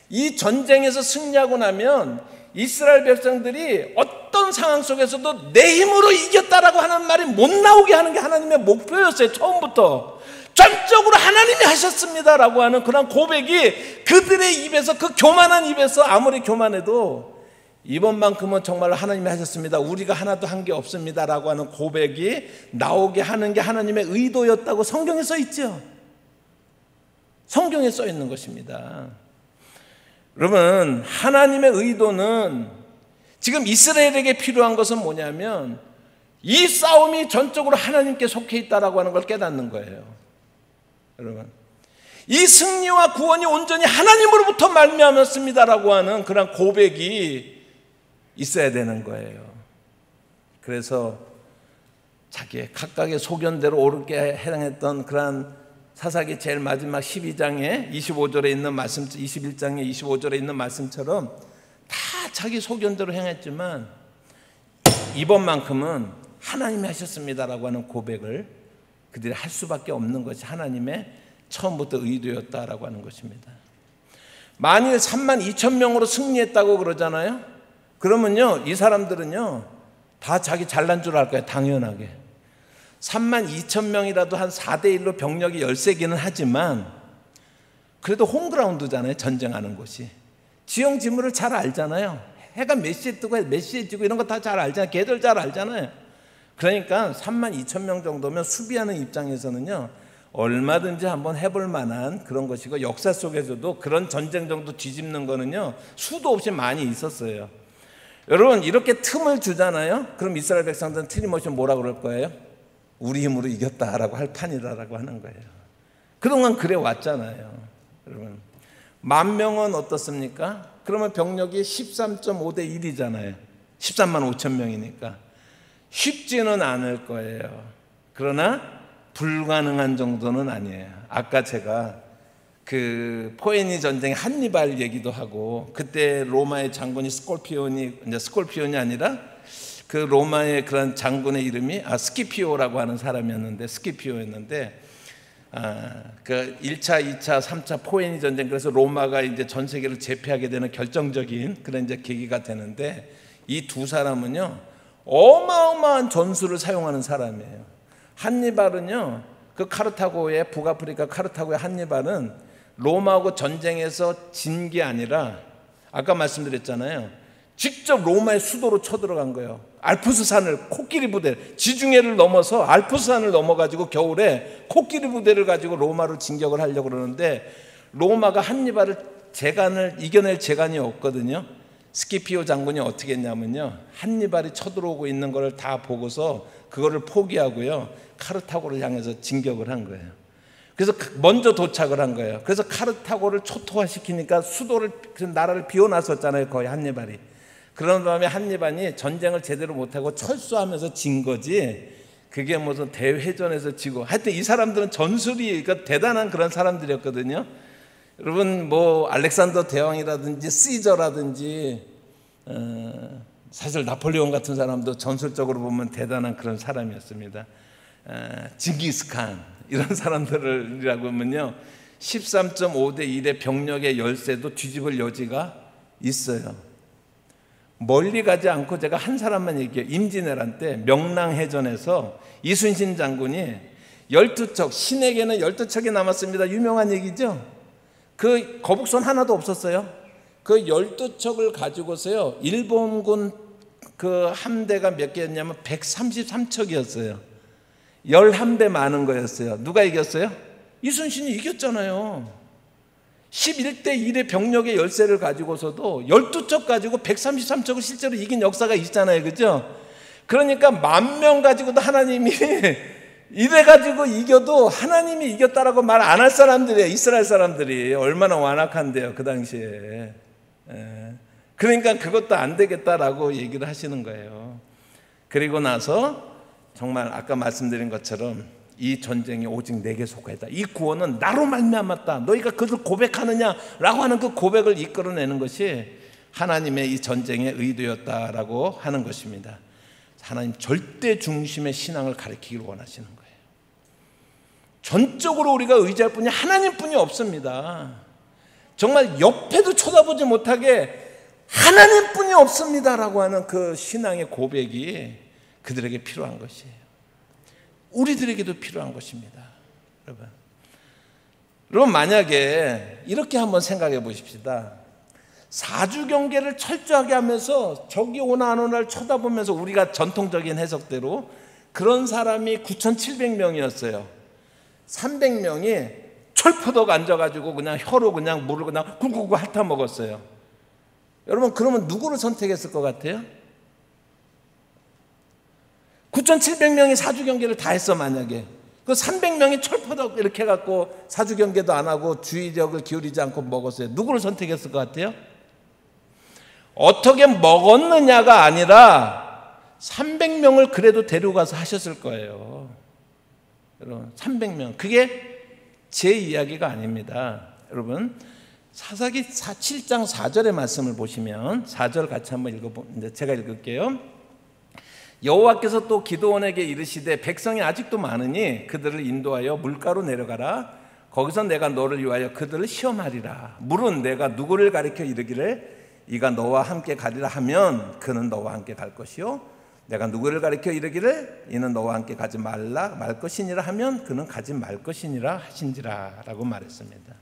이 전쟁에서 승리하고 나면 이스라엘 백성들이 어떤 상황 속에서도 내 힘으로 이겼다라고 하는 말이 못 나오게 하는 게 하나님의 목표였어요. 처음부터 전적으로 하나님이 하셨습니다라고 하는 그런 고백이 그들의 입에서, 그 교만한 입에서, 아무리 교만해도 이번만큼은 정말 하나님이 하셨습니다, 우리가 하나도 한 게 없습니다라고 하는 고백이 나오게 하는 게 하나님의 의도였다고 성경에 써 있죠. 성경에 써 있는 것입니다. 여러분, 하나님의 의도는 지금 이스라엘에게 필요한 것은 뭐냐면 이 싸움이 전적으로 하나님께 속해 있다라고 하는 걸 깨닫는 거예요. 여러분, 이 승리와 구원이 온전히 하나님으로부터 말미암았습니다라고 하는 그런 고백이 있어야 되는 거예요. 그래서 자기의 각각의 소견대로 옳게 행했던 그러한 사사기 제일 마지막 12장에 25절에 있는 말씀, 21장에 25절에 있는 말씀처럼 다 자기 소견대로 행했지만 이번만큼은 하나님이 하셨습니다라고 하는 고백을 그들이 할 수밖에 없는 것이 하나님의 처음부터 의도였다라고 하는 것입니다. 만일 32,000명으로 승리했다고 그러잖아요. 그러면요, 이 사람들은요 다 자기 잘난 줄 알 거예요. 당연하게 32,000명이라도 한 4대1로 병력이 13개는 하지만 그래도 홈그라운드잖아요. 전쟁하는 곳이 지형지물을 잘 알잖아요. 해가 몇 시에 뜨고 몇 시에 지고 이런 거 다 잘 알잖아요. 걔들 잘 알잖아요. 그러니까 32,000명 정도면 수비하는 입장에서는요 얼마든지 한번 해볼 만한 그런 것이고, 역사 속에서도 그런 전쟁 정도 뒤집는 거는요 수도 없이 많이 있었어요. 여러분, 이렇게 틈을 주잖아요. 그럼 이스라엘 백성들은 틀림없이 뭐라 그럴 거예요? 우리 힘으로 이겼다라고 할 판이다라고 하는 거예요. 그동안 그래 왔잖아요. 여러분, 10,000명은 어떻습니까? 그러면 병력이 13.5대 1이잖아요. 13만 5천 명이니까 쉽지는 않을 거예요. 그러나 불가능한 정도는 아니에요. 아까 제가 그 포에니 전쟁 한니발 얘기도 하고, 그때 로마의 장군이 스콜피온이 아니라 그 로마의 그런 장군의 이름이 스키피오라고 하는 사람이었는데, 스키피오였는데 그 1차, 2차, 3차 포에니 전쟁, 그래서 로마가 이제 전 세계를 제패하게 되는 결정적인 그런 이제 계기가 되는데, 이 두 사람은요 어마어마한 전술을 사용하는 사람이에요. 한니발은요, 그 카르타고의 북아프리카 카르타고의 한니발은 로마하고 전쟁에서 진 게 아니라 아까 말씀드렸잖아요. 직접 로마의 수도로 쳐들어간 거예요. 알프스산을, 코끼리 부대, 지중해를 넘어서 알프스산을 넘어가지고 겨울에 코끼리 부대를 가지고 로마를 진격을 하려고 그러는데, 로마가 한니발을 이겨낼 재간이 없거든요. 스키피오 장군이 어떻게 했냐면요, 한니발이 쳐들어오고 있는 걸 다 보고서 그거를 포기하고요 카르타고를 향해서 진격을 한 거예요. 그래서 먼저 도착을 한 거예요. 그래서 카르타고를 초토화시키니까 수도를, 나라를 비워놨었잖아요, 거의 한니발이. 그런 다음에 한니발이 전쟁을 제대로 못하고 철수하면서 진 거지, 그게 무슨 대회전에서 지고. 하여튼 이 사람들은 전술이 그러니까 대단한 그런 사람들이었거든요. 여러분, 뭐 알렉산더 대왕이라든지 시저라든지 사실 나폴레옹 같은 사람도 전술적으로 보면 대단한 그런 사람이었습니다. 징기스칸 이런 사람들이라고 하면요 13.5대 1의 병력의 열세도 뒤집을 여지가 있어요. 멀리 가지 않고 제가 한 사람만 얘기해요. 임진왜란 때 명랑해전에서 이순신 장군이 12척, 신에게는 12척이 남았습니다. 유명한 얘기죠. 그 거북선 하나도 없었어요. 그 12척을 가지고서요 일본군 그 함대가 몇 개였냐면 133척이었어요. 11배 많은 거였어요. 누가 이겼어요? 이순신이 이겼잖아요. 11대 1의 병력의 열세를 가지고서도 12척 가지고 133척을 실제로 이긴 역사가 있잖아요. 그죠? 그러니까 10,000명 가지고도 하나님이 이래가지고 이겨도 하나님이 이겼다라고 말 안 할 사람들이에요. 이스라엘 사람들이 얼마나 완악한데요, 그 당시에. 그러니까 그것도 안 되겠다라고 얘기를 하시는 거예요. 그리고 나서 정말 아까 말씀드린 것처럼 이 전쟁이 오직 내게 속하였다. 이 구원은 나로 말미암았다. 너희가 그것을 고백하느냐라고 하는 그 고백을 이끌어내는 것이 하나님의 이 전쟁의 의도였다라고 하는 것입니다. 하나님 절대 중심의 신앙을 가르치기를 원하시는 거예요. 전적으로 우리가 의지할 분이 하나님뿐이 없습니다. 정말 옆에도 쳐다보지 못하게 하나님뿐이 없습니다라고 하는 그 신앙의 고백이 그들에게 필요한 것이에요. 우리들에게도 필요한 것입니다. 여러분 만약에 이렇게 한번 생각해 보십시다. 사주경계를 철저하게 하면서 적이 오나 안 오나를 쳐다보면서 우리가 전통적인 해석대로 그런 사람이 9,700명이었어요. 300명이 철포덕 앉아가지고 그냥 혀로 그냥 물을 그냥 굴굴굴 핥아 먹었어요. 여러분 그러면 누구를 선택했을 것 같아요? 9,700명이 사주경계를 다 했어. 만약에 그 300명이 철포덕 이렇게 해갖고 사주경계도 안 하고 주의력을 기울이지 않고 먹었어요. 누구를 선택했을 것 같아요? 어떻게 먹었느냐가 아니라 300명을 그래도 데려가서 하셨을 거예요. 여러분 300명 그게 제 이야기가 아닙니다. 여러분, 사사기 7장 4절의 말씀을 보시면 4절 같이 한번 읽어보면 제가 읽을게요. 여호와께서 또 기드온에게 이르시되 백성이 아직도 많으니 그들을 인도하여 물가로 내려가라. 거기서 내가 너를 위하여 그들을 시험하리라. 물은 내가 누구를 가리켜 이르기를 이가 너와 함께 가리라 하면 그는 너와 함께 갈 것이요, 내가 누구를 가리켜 이르기를 이는 너와 함께 가지 말라 말 것이니라 하면 그는 가지 말 것이니라 하신지라 라고 말했습니다.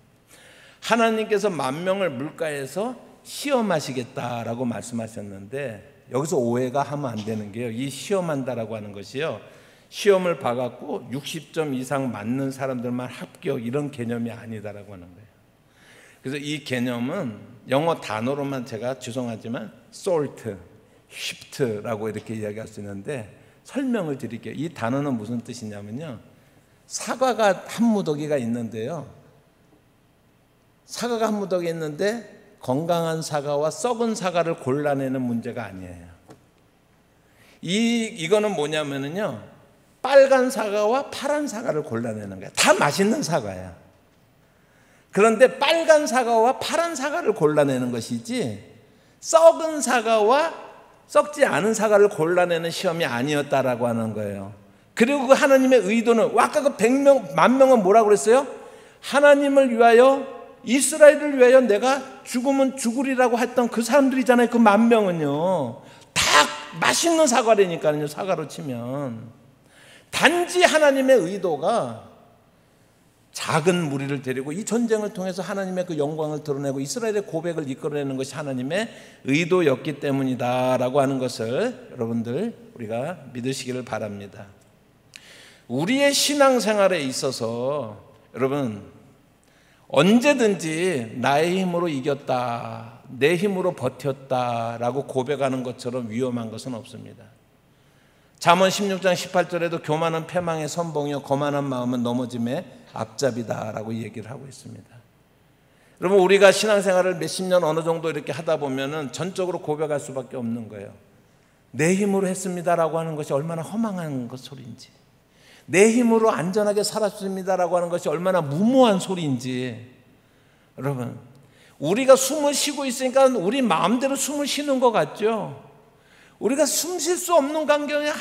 하나님께서 만명을 물가에서 시험하시겠다라고 말씀하셨는데, 여기서 오해가 하면 안 되는 게요, 이 시험한다라고 하는 것이요, 시험을 봐갖고 60점 이상 맞는 사람들만 합격 이런 개념이 아니다라고 하는 거예요. 그래서 이 개념은 영어 단어로만 제가 죄송하지만 salt, shift라고 이렇게 이야기할 수 있는데, 설명을 드릴게요. 이 단어는 무슨 뜻이냐면요, 사과가 한 무더기가 있는데요, 사과가 한 무더기 있는데 건강한 사과와 썩은 사과를 골라내는 문제가 아니에요. 이거는 뭐냐면요, 빨간 사과와 파란 사과를 골라내는 거야. 다 맛있는 사과야. 그런데 빨간 사과와 파란 사과를 골라내는 것이지 썩은 사과와 썩지 않은 사과를 골라내는 시험이 아니었다라고 하는 거예요. 그리고 그 하나님의 의도는, 아까 그 100명, 10,000명은 뭐라고 그랬어요? 하나님을 위하여, 이스라엘을 위하여 내가 죽으면 죽으리라고 했던 그 사람들이잖아요. 그 10,000명은요 다 맛있는 사과라니까요. 사과로 치면 단지 하나님의 의도가 작은 무리를 데리고 이 전쟁을 통해서 하나님의 그 영광을 드러내고 이스라엘의 고백을 이끌어내는 것이 하나님의 의도였기 때문이다라고 하는 것을 여러분들 우리가 믿으시기를 바랍니다. 우리의 신앙생활에 있어서 여러분, 언제든지 나의 힘으로 이겼다, 내 힘으로 버텼다라고 고백하는 것처럼 위험한 것은 없습니다. 잠언 16장 18절에도 교만은 패망의 선봉이요 거만한 마음은 넘어짐의 앞잡이다라고 얘기를 하고 있습니다. 여러분, 우리가 신앙생활을 몇십 년 어느 정도 이렇게 하다 보면은 전적으로 고백할 수밖에 없는 거예요. 내 힘으로 했습니다라고 하는 것이 얼마나 허망한 것 소리인지, 내 힘으로 안전하게 살았습니다라고 하는 것이 얼마나 무모한 소리인지. 여러분, 우리가 숨을 쉬고 있으니까 우리 마음대로 숨을 쉬는 것 같죠. 우리가 숨 쉴 수 없는 광경에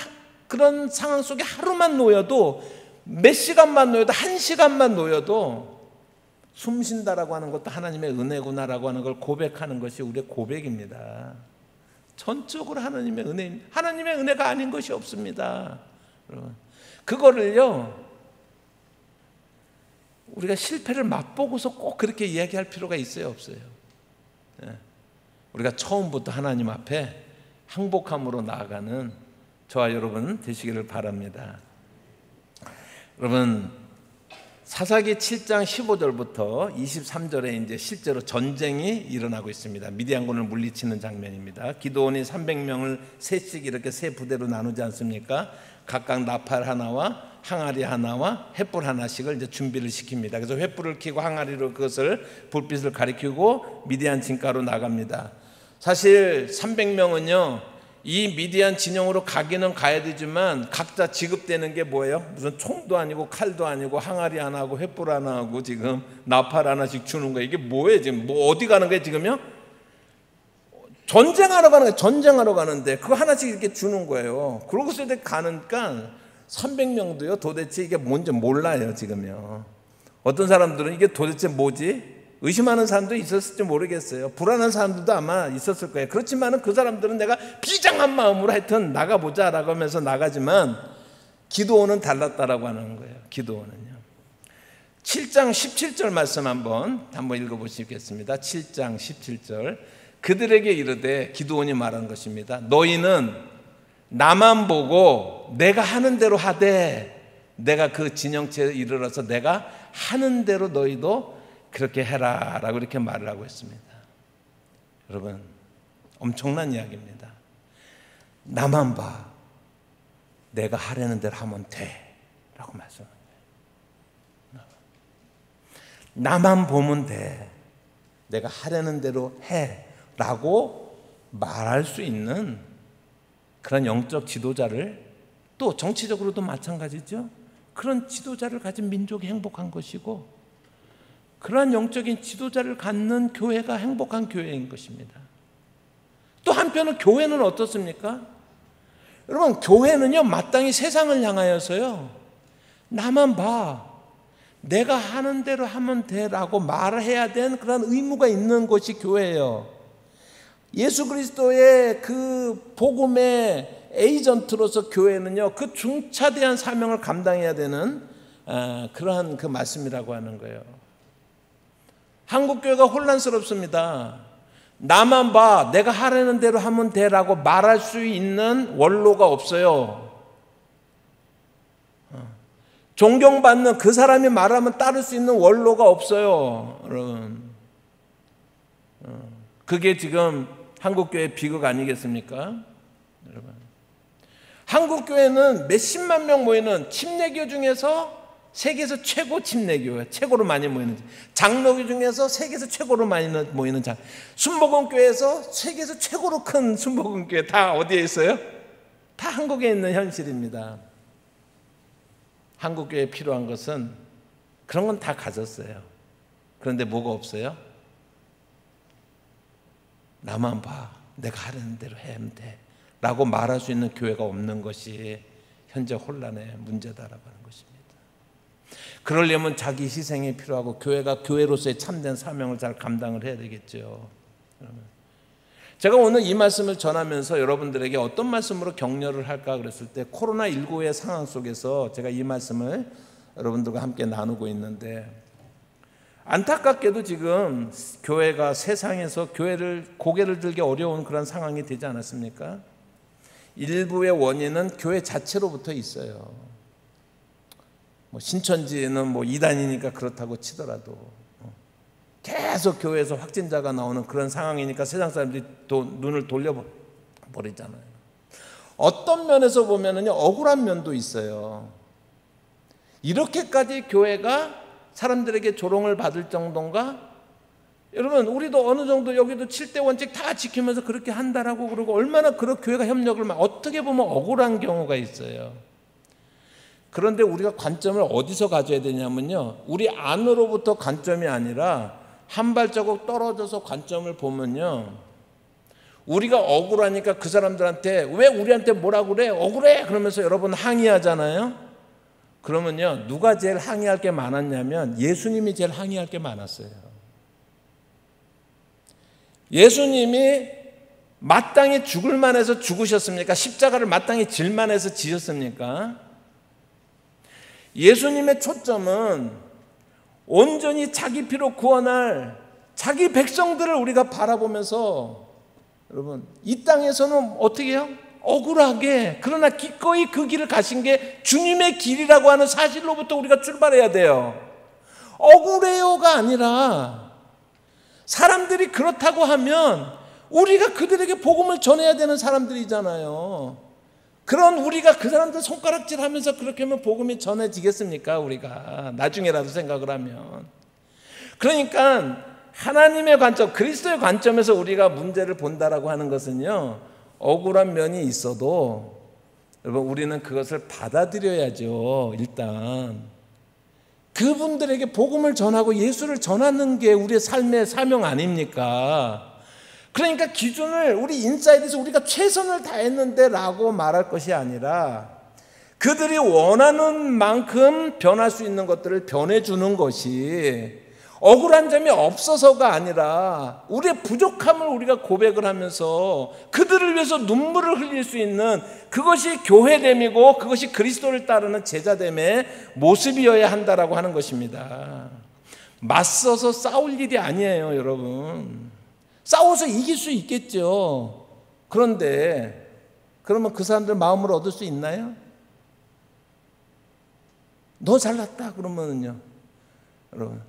그런 상황 속에 하루만 놓여도, 몇 시간만 놓여도, 1시간만 놓여도 숨 쉰다라고 하는 것도 하나님의 은혜구나라고 하는 걸 고백하는 것이 우리의 고백입니다. 전적으로 하나님의 은혜, 하나님의 은혜가 아닌 것이 없습니다. 여러분, 그거를요 우리가 실패를 맛보고서 꼭 그렇게 이야기할 필요가 있어요, 없어요? 우리가 처음부터 하나님 앞에 항복함으로 나아가는 저와 여러분 되시기를 바랍니다. 여러분, 사사기 7장 15절부터 23절에 이제 실제로 전쟁이 일어나고 있습니다. 미디안군을 물리치는 장면입니다. 기드온이 300명을 셋씩 이렇게 세 부대로 나누지 않습니까? 각각 나팔 하나와 항아리 하나와 횃불 하나씩을 이제 준비를 시킵니다. 그래서 횃불을 켜고 항아리로 그것을 불빛을 가리키고 미디안 진가로 나갑니다. 사실 300명은요 이 미디안 진영으로 가기는 가야 되지만 각자 지급되는 게 뭐예요? 무슨 총도 아니고 칼도 아니고 항아리 하나 하고 횃불 하나 하고 지금 나팔 하나씩 주는 거예요. 이게 뭐예요 지금? 뭐 어디 가는 거예요 지금요? 전쟁하러 가는 거예요. 전쟁하러 가는데 그거 하나씩 이렇게 주는 거예요. 그러고서 이제 가니까 300명도요 도대체 이게 뭔지 몰라요 지금요. 어떤 사람들은 이게 도대체 뭐지? 의심하는 사람도 있었을지 모르겠어요. 불안한 사람들도 아마 있었을 거예요. 그렇지만 그 사람들은 내가 비장한 마음으로 하여튼 나가보자 라고 하면서 나가지만 기드온은 달랐다라고 하는 거예요. 기드온은요. 7장 17절 말씀 한번 읽어보시겠습니다. 7장 17절. 그들에게 이르되, 기드온이 말한 것입니다. 너희는 나만 보고 내가 하는 대로 하되, 내가 그 진영체에 이르러서 내가 하는 대로 너희도 그렇게 해라 라고 이렇게 말을 하고 있습니다. 여러분, 엄청난 이야기입니다. 나만 봐, 내가 하려는 대로 하면 돼 라고 말씀합니다. 나만 보면 돼, 내가 하려는 대로 해 라고 말할 수 있는 그런 영적 지도자를, 또 정치적으로도 마찬가지죠. 그런 지도자를 가진 민족이 행복한 것이고, 그러한 영적인 지도자를 갖는 교회가 행복한 교회인 것입니다. 또 한편은 교회는 어떻습니까? 여러분, 교회는요, 마땅히 세상을 향하여서요, 나만 봐, 내가 하는 대로 하면 돼라고 말을 해야 되는 그런 의무가 있는 것이 교회예요. 예수 그리스도의 그 복음의 에이전트로서 교회는요, 그 중차대한 사명을 감당해야 되는 그러한 그 말씀이라고 하는 거예요. 한국 교회가 혼란스럽습니다. 나만 봐, 내가 하라는 대로 하면 돼라고 말할 수 있는 원로가 없어요. 존경받는 그 사람이 말하면 따를 수 있는 원로가 없어요, 여러분. 그게 지금 한국교회 비극 아니겠습니까? 여러분, 한국교회는 몇십만 명 모이는 침례교 중에서 세계에서 최고 침례교회, 최고로 많이 모이는, 장로교 중에서 세계에서 최고로 많이 모이는 순복음교회에서 세계에서 최고로 큰 순복음교회 다 어디에 있어요? 다 한국에 있는 현실입니다. 한국교회에 필요한 것은 그런 건 다 가졌어요. 그런데 뭐가 없어요? 나만 봐, 내가 하려는 대로 하면 돼 라고 말할 수 있는 교회가 없는 것이 현재 혼란의 문제다라고 하는 것입니다. 그러려면 자기 희생이 필요하고 교회가 교회로서의 참된 사명을 잘 감당을 해야 되겠죠. 제가 오늘 이 말씀을 전하면서 여러분들에게 어떤 말씀으로 격려를 할까 그랬을 때, 코로나19의 상황 속에서 제가 이 말씀을 여러분들과 함께 나누고 있는데, 안타깝게도 지금 교회가 세상에서 교회를 고개를 들기 어려운 그런 상황이 되지 않았습니까? 일부의 원인은 교회 자체로부터 있어요. 신천지는 이단이니까 그렇다고 치더라도 계속 교회에서 확진자가 나오는 그런 상황이니까 세상 사람들이 눈을 돌려버리잖아요. 어떤 면에서 보면은 억울한 면도 있어요. 이렇게까지 교회가 사람들에게 조롱을 받을 정도인가? 여러분, 우리도 어느 정도 여기도 7대 원칙 다 지키면서 그렇게 한다라고 그러고, 얼마나 그런 교회가 협력을 어떻게 보면 억울한 경우가 있어요. 그런데 우리가 관점을 어디서 가져야 되냐면요, 우리 안으로부터 관점이 아니라 한 발자국 떨어져서 관점을 보면요, 우리가 억울하니까 그 사람들한테 왜 우리한테 뭐라 그래? 억울해! 그러면서 여러분 항의하잖아요. 그러면요, 누가 제일 항의할 게 많았냐면 예수님이 제일 항의할 게 많았어요. 예수님이 마땅히 죽을 만해서 죽으셨습니까? 십자가를 마땅히 질 만해서 지셨습니까? 예수님의 초점은 온전히 자기 피로 구원할 자기 백성들을 우리가 바라보면서, 여러분, 이 땅에서는 어떻게 해요? 억울하게, 그러나 기꺼이 그 길을 가신 게 주님의 길이라고 하는 사실로부터 우리가 출발해야 돼요. 억울해요가 아니라 사람들이 그렇다고 하면 우리가 그들에게 복음을 전해야 되는 사람들이잖아요. 그런 우리가 그 사람들 손가락질하면서 그렇게 하면 복음이 전해지겠습니까? 우리가 나중에라도 생각을 하면. 그러니까 하나님의 관점, 그리스도의 관점에서 우리가 문제를 본다라고 하는 것은요, 억울한 면이 있어도 여러분, 우리는 그것을 받아들여야죠. 일단 그분들에게 복음을 전하고 예수를 전하는 게 우리의 삶의 사명 아닙니까? 그러니까 기준을 우리 인사이드에서 우리가 최선을 다했는데 라고 말할 것이 아니라, 그들이 원하는 만큼 변할 수 있는 것들을 변해주는 것이, 억울한 점이 없어서가 아니라 우리의 부족함을 우리가 고백을 하면서 그들을 위해서 눈물을 흘릴 수 있는, 그것이 교회됨이고 그것이 그리스도를 따르는 제자됨의 모습이어야 한다라고 하는 것입니다. 맞서서 싸울 일이 아니에요, 여러분. 싸워서 이길 수 있겠죠. 그런데 그러면 그 사람들 마음을 얻을 수 있나요? 너 잘났다 그러면은요, 여러분,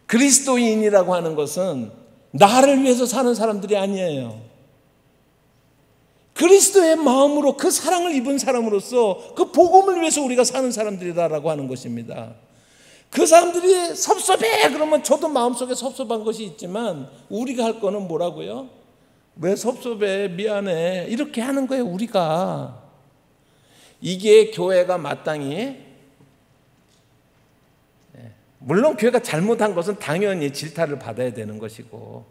그리스도인이라고 하는 것은 나를 위해서 사는 사람들이 아니에요. 그리스도의 마음으로 그 사랑을 입은 사람으로서 그 복음을 위해서 우리가 사는 사람들이다라고 하는 것입니다. 그 사람들이 섭섭해 그러면 저도 마음속에 섭섭한 것이 있지만, 우리가 할 거는 뭐라고요? 왜 섭섭해, 미안해, 이렇게 하는 거예요. 우리가. 이게 교회가 마땅히 물론 교회가 잘못한 것은 당연히 질타를 받아야 되는 것이고,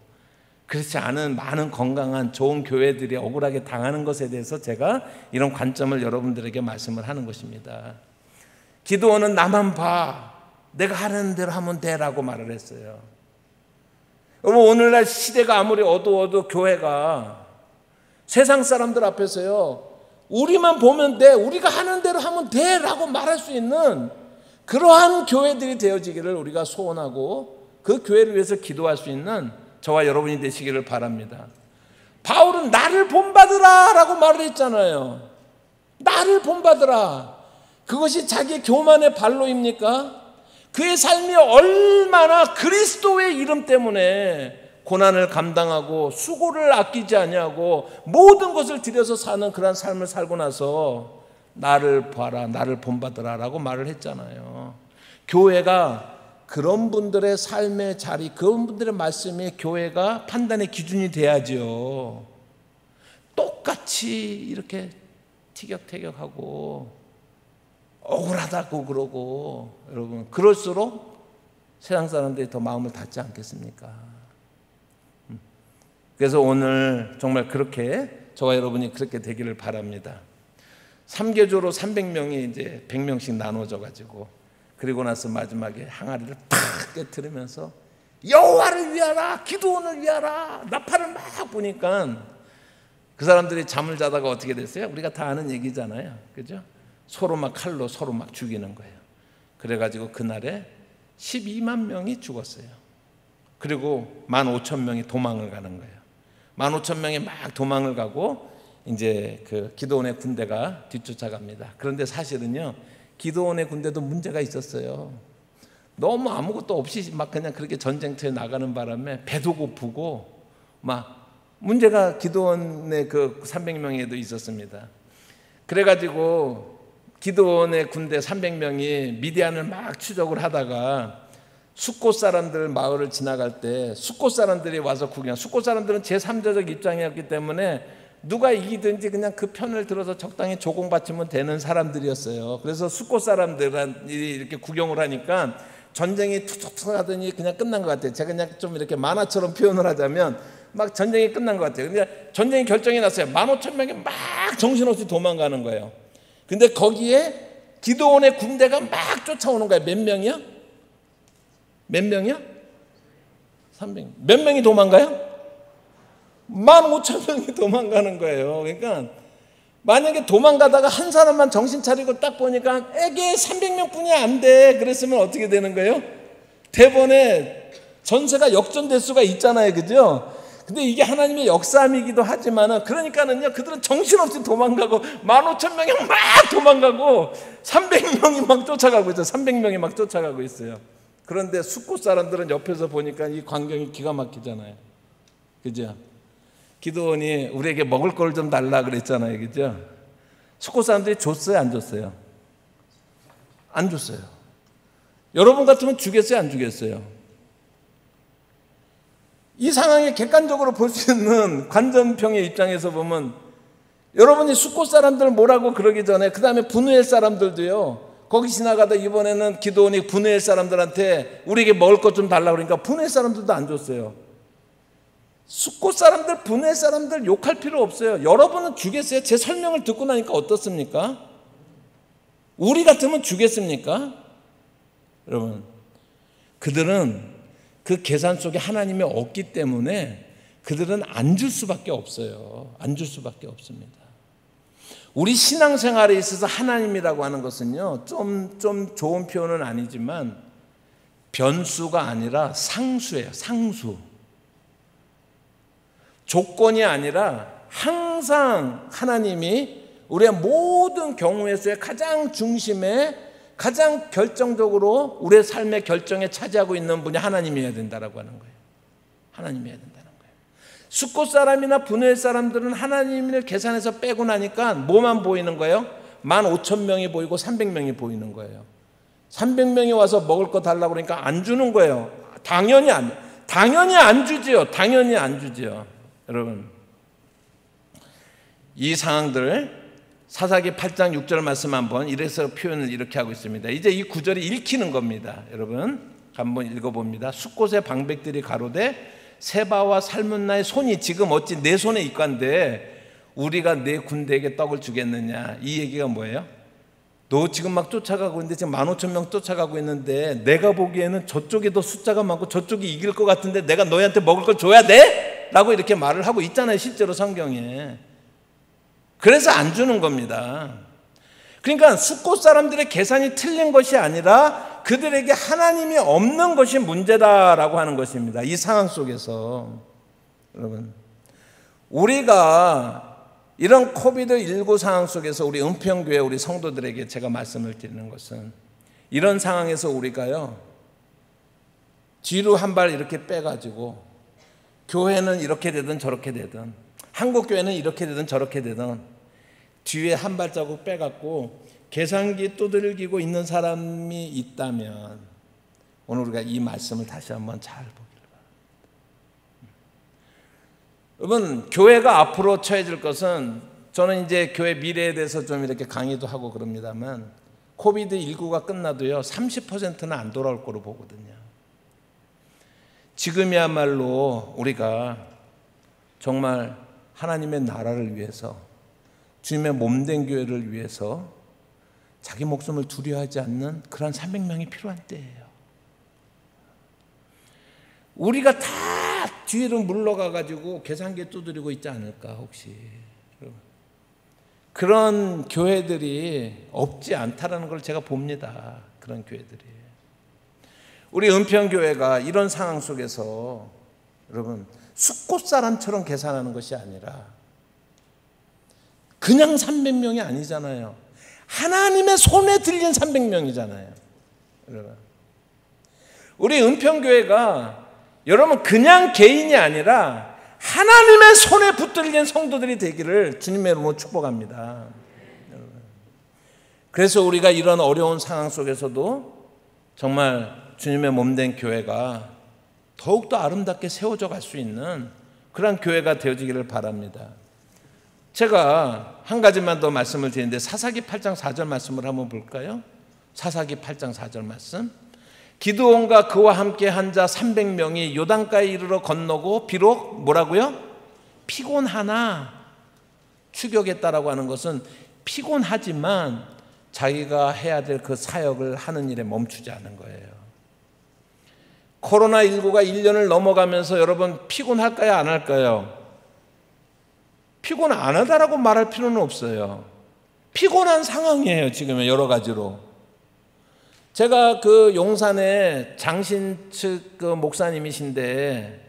그렇지 않은 많은 건강한 좋은 교회들이 억울하게 당하는 것에 대해서 제가 이런 관점을 여러분들에게 말씀을 하는 것입니다. 기도원은 나만 봐, 내가 하는 대로 하면 돼라고 말을 했어요. 여러분, 오늘날 시대가 아무리 어두워도 교회가 세상 사람들 앞에서요, 우리만 보면 돼, 우리가 하는 대로 하면 돼라고 말할 수 있는 그러한 교회들이 되어지기를 우리가 소원하고, 그 교회를 위해서 기도할 수 있는 저와 여러분이 되시기를 바랍니다. 바울은 나를 본받으라 라고 말을 했잖아요. 나를 본받으라. 그것이 자기의 교만의 발로입니까? 그의 삶이 얼마나 그리스도의 이름 때문에 고난을 감당하고 수고를 아끼지 아니하고 모든 것을 들여서 사는 그런 삶을 살고 나서 나를 봐라, 나를 본받으라 라고 말을 했잖아요. 교회가 그런 분들의 삶의 자리, 그런 분들의 말씀이 교회가 판단의 기준이 돼야지요. 똑같이 이렇게 티격태격하고 억울하다고 그러고, 여러분, 그럴수록 세상 사람들이 더 마음을 닫지 않겠습니까? 그래서 오늘 정말 그렇게 저와 여러분이 그렇게 되기를 바랍니다. 3개조로 300명이 이제 100명씩 나눠져 가지고, 그리고 나서 마지막에 항아리를 탁 깨트리면서 여호와를 위하라, 기도원을 위하라, 나팔을 막 부니까 그 사람들이 잠을 자다가 어떻게 됐어요? 우리가 다 아는 얘기잖아요, 그죠? 서로 막 칼로 서로 막 죽이는 거예요. 그래가지고 그날에 12만 명이 죽었어요. 그리고 15,000명이 도망을 가는 거예요. 15,000명이 막 도망을 가고 이제 그 기드온의 군대가 뒤쫓아갑니다. 그런데 사실은요, 기드온의 군대도 문제가 있었어요. 너무 아무것도 없이 막 그냥 그렇게 전쟁터에 나가는 바람에 배도 고프고 막 문제가 기드온의 그 300명에도 있었습니다. 그래가지고 기드온의 군대 300명이 미디안을 막 추적을 하다가 숫곳 사람들 마을을 지나갈 때 숫곳 사람들이 와서 구경, 숫곳 사람들은 제3자적 입장이었기 때문에 누가 이기든지 그냥 그 편을 들어서 적당히 조공받치면 되는 사람들이었어요. 그래서 숫곳 사람들이 이렇게 구경을 하니까 전쟁이 툭툭툭 하더니 그냥 끝난 것 같아요. 제가 그냥 좀 이렇게 만화처럼 표현을 하자면 막 전쟁이 끝난 것 같아요. 근데 전쟁이 결정이 났어요. 15,000명이 막 정신없이 도망가는 거예요. 근데 거기에 기드온의 군대가 막 쫓아오는 거예요. 몇 명이요? 몇 명이요? 300. 몇 명이 도망가요? 15,000명이 도망가는 거예요. 그러니까 만약에 도망가다가 한 사람만 정신 차리고 딱 보니까 에게 300명 뿐이 안 돼. 그랬으면 어떻게 되는 거예요? 대번에 전세가 역전될 수가 있잖아요. 그죠? 근데 이게 하나님의 역사함이기도 하지만은, 그러니까는요, 그들은 정신없이 도망가고 15,000명이 막 도망가고 300명이 막 쫓아가고 있어요. 300명이 막 쫓아가고 있어요. 그런데 숫곳 사람들은 옆에서 보니까 이 광경이 기가 막히잖아요. 그죠? 기드온이 우리에게 먹을 걸 좀 달라 그랬잖아요. 그죠? 숫곳 사람들이 줬어요, 안 줬어요? 안 줬어요. 여러분 같으면 주겠어요, 안 주겠어요? 이 상황을 객관적으로 볼 수 있는 관전평의 입장에서 보면, 여러분이 숫곳 사람들 뭐라고 그러기 전에 그 다음에 분우엘 사람들도요, 거기 지나가다 이번에는 기드온이 분우엘 사람들한테 우리에게 먹을 것 좀 달라고 그러니까 분우엘 사람들도 안 줬어요. 숫곳 사람들, 분우엘 사람들 욕할 필요 없어요. 여러분은 주겠어요? 제 설명을 듣고 나니까 어떻습니까? 우리 같으면 주겠습니까? 여러분, 그들은 그 계산 속에 하나님이 없기 때문에 그들은 안 줄 수밖에 없어요. 안 줄 수밖에 없습니다. 우리 신앙생활에 있어서 하나님이라고 하는 것은요, 좀 좋은 표현은 아니지만 변수가 아니라 상수예요. 상수. 조건이 아니라 항상 하나님이 우리의 모든 경우에서의 가장 중심에, 가장 결정적으로 우리의 삶의 결정에 차지하고 있는 분이 하나님이어야 된다라고 하는 거예요. 하나님이어야 된다는 거예요. 숫곳 사람이나 분우엘 사람들은 하나님을 계산해서 빼고 나니까 뭐만 보이는 거예요? 15,000명이 보이고 300명이 보이는 거예요. 300명이 와서 먹을 거 달라고 그러니까 안 주는 거예요. 당연히 안 주지요. 당연히 안 주지요. 여러분, 이 상황들 사사기 8장 6절 말씀 한번 이래서 표현을 이렇게 하고 있습니다. 이제 이 구절이 읽히는 겁니다. 여러분, 한번 읽어봅니다. 숫곳의 방백들이 가로되 세바와 살문나의 손이 지금 어찌 내 손에 있건데 우리가 내 군대에게 떡을 주겠느냐. 이 얘기가 뭐예요? 너 지금 막 쫓아가고 있는데 지금 15,000명 쫓아가고 있는데 내가 보기에는 저쪽이 더 숫자가 많고 저쪽이 이길 것 같은데 내가 너희한테 먹을 걸 줘야 돼? 라고 이렇게 말을 하고 있잖아요, 실제로 성경에. 그래서 안 주는 겁니다. 그러니까 숫곳 사람들의 계산이 틀린 것이 아니라 그들에게 하나님이 없는 것이 문제다라고 하는 것입니다. 이 상황 속에서 여러분, 우리가 이런 코비드19 상황 속에서 우리 은평교회 우리 성도들에게 제가 말씀을 드리는 것은 이런 상황에서 우리가요, 뒤로 한 발 이렇게 빼가지고 교회는 이렇게 되든 저렇게 되든 한국교회는 이렇게 되든 저렇게 되든 뒤에 한 발자국 빼갖고 계산기 두들기고 있는 사람이 있다면 오늘 우리가 이 말씀을 다시 한번 잘 보기를 바랍니다. 여러분, 교회가 앞으로 처해질 것은, 저는 이제 교회 미래에 대해서 좀 이렇게 강의도 하고 그럽니다만 코비드19가 끝나도요 30%는 안 돌아올 거로 보거든요. 지금이야말로 우리가 정말 하나님의 나라를 위해서, 주님의 몸된 교회를 위해서 자기 목숨을 두려워하지 않는 그런 300명이 필요한 때예요. 우리가 다 뒤로 물러가가지고 계산기에 두드리고 있지 않을까 혹시. 그런 교회들이 없지 않다라는 걸 제가 봅니다. 그런 교회들이. 우리 은평교회가 이런 상황 속에서 여러분 숫곳 사람처럼 계산하는 것이 아니라 그냥 300명이 아니잖아요. 하나님의 손에 들린 300명이잖아요. 여러분, 우리 은평교회가 여러분 그냥 개인이 아니라 하나님의 손에 붙들린 성도들이 되기를 주님의 이름으로 축복합니다. 여러분, 그래서 우리가 이런 어려운 상황 속에서도 정말 주님의 몸된 교회가 더욱더 아름답게 세워져 갈 수 있는 그런 교회가 되어지기를 바랍니다. 제가 한 가지만 더 말씀을 드리는데 사사기 8장 4절 말씀을 한번 볼까요? 사사기 8장 4절 말씀. 기드온과 그와 함께 한 자 300명이 요단가에 이르러 건너고 비록 뭐라고요? 피곤하나, 추격했다라고 하는 것은 피곤하지만 자기가 해야 될 그 사역을 하는 일에 멈추지 않은 거예요. 코로나19가 1년을 넘어가면서 여러분 피곤할까요? 안 할까요? 피곤 안 하다라고 말할 필요는 없어요. 피곤한 상황이에요. 지금 여러 가지로. 제가 그 용산에 장신측 그 목사님이신데,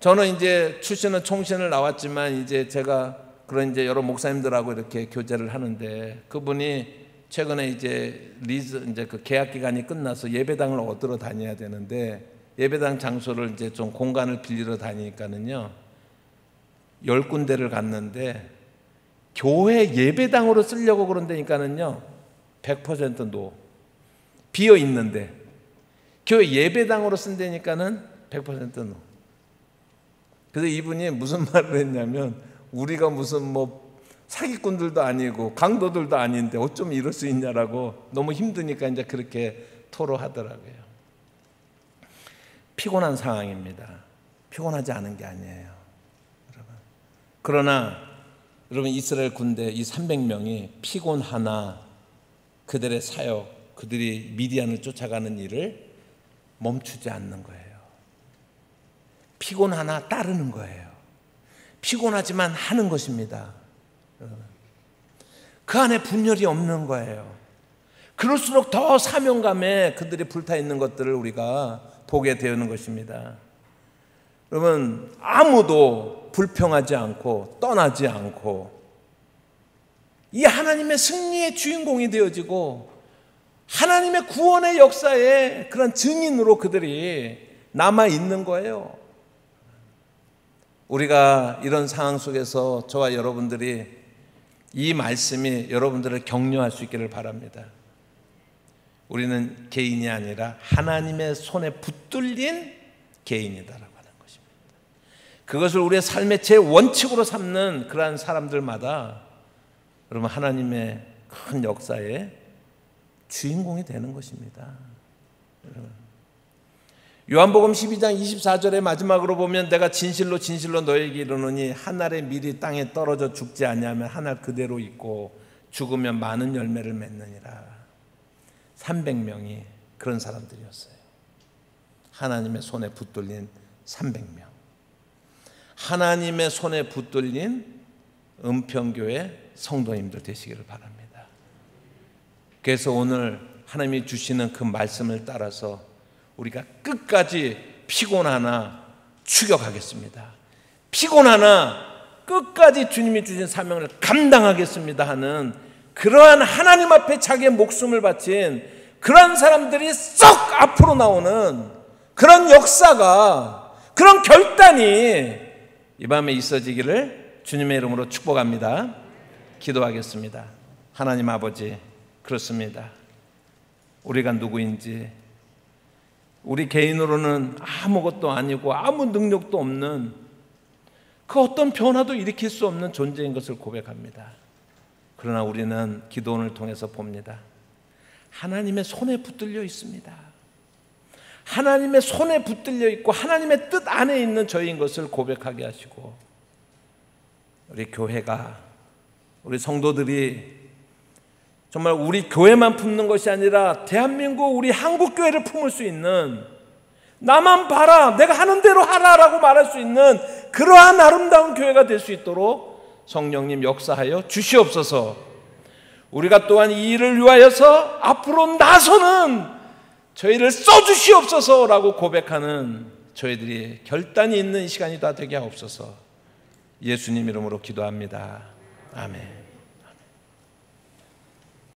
저는 이제 출신은 총신을 나왔지만 이제 제가 그런 이제 여러 목사님들하고 이렇게 교제를 하는데, 그분이 최근에 이제 이제 그 계약 기간이 끝나서 예배당을 얻으러 다녀야 되는데 예배당 장소를 이제 좀 공간을 빌리러 다니니까는요 10군데를 갔는데 교회 예배당으로 쓰려고 그런다니까는요 100% 노. 비어 있는데 교회 예배당으로 쓴다니까는 100% 노. 그래서 이분이 무슨 말을 했냐면, 우리가 무슨 뭐 사기꾼들도 아니고 강도들도 아닌데 어쩜 이럴 수 있냐라고 너무 힘드니까 이제 그렇게 토로하더라고요. 피곤한 상황입니다. 피곤하지 않은 게 아니에요, 여러분. 그러나 여러분 이스라엘 군대 이 300명이 피곤하나 그들의 사역, 그들이 미디안을 쫓아가는 일을 멈추지 않는 거예요. 피곤하나 따르는 거예요. 피곤하지만 하는 것입니다. 그 안에 분열이 없는 거예요. 그럴수록 더 사명감에 그들이 불타 있는 것들을 우리가 보게 되는 것입니다. 여러분, 아무도 불평하지 않고 떠나지 않고 이 하나님의 승리의 주인공이 되어지고 하나님의 구원의 역사에 그런 증인으로 그들이 남아 있는 거예요. 우리가 이런 상황 속에서 저와 여러분들이 이 말씀이 여러분들을 격려할 수 있기를 바랍니다. 우리는 개인이 아니라 하나님의 손에 붙들린 개인이다라고 하는 것입니다. 그것을 우리의 삶의 제원칙으로 삼는 그러한 사람들마다 여러분 하나님의 큰 역사의 주인공이 되는 것입니다. 여러분, 요한복음 12장 24절의 마지막으로 보면 내가 진실로 진실로 너에게 이르노니 한 알의 밀이 땅에 떨어져 죽지 아니하면 한 알 그대로 있고 죽으면 많은 열매를 맺느니라. 300명이 그런 사람들이었어요. 하나님의 손에 붙들린 300명. 하나님의 손에 붙들린 은평교회 성도님들 되시기를 바랍니다. 그래서 오늘 하나님이 주시는 그 말씀을 따라서 우리가 끝까지 피곤하나 추격하겠습니다. 피곤하나 끝까지 주님이 주신 사명을 감당하겠습니다 하는 그러한 하나님 앞에 자기의 목숨을 바친 그런 사람들이 쏙 앞으로 나오는 그런 역사가, 그런 결단이 이 밤에 있어지기를 주님의 이름으로 축복합니다. 기도하겠습니다. 하나님 아버지, 그렇습니다. 우리가 누구인지, 우리 개인으로는 아무것도 아니고 아무 능력도 없는, 그 어떤 변화도 일으킬 수 없는 존재인 것을 고백합니다. 그러나 우리는 기도원을 통해서 봅니다. 하나님의 손에 붙들려 있습니다. 하나님의 손에 붙들려 있고 하나님의 뜻 안에 있는 저희인 것을 고백하게 하시고, 우리 교회가, 우리 성도들이 정말 우리 교회만 품는 것이 아니라 대한민국 우리 한국교회를 품을 수 있는, 나만 봐라, 내가 하는 대로 하라라고 말할 수 있는 그러한 아름다운 교회가 될 수 있도록 성령님 역사하여 주시옵소서. 우리가 또한 이 일을 위하여서 앞으로 나서는 저희를 써주시옵소서라고 고백하는 저희들이 결단이 있는 이 시간이 다 되게 하옵소서. 예수님 이름으로 기도합니다. 아멘.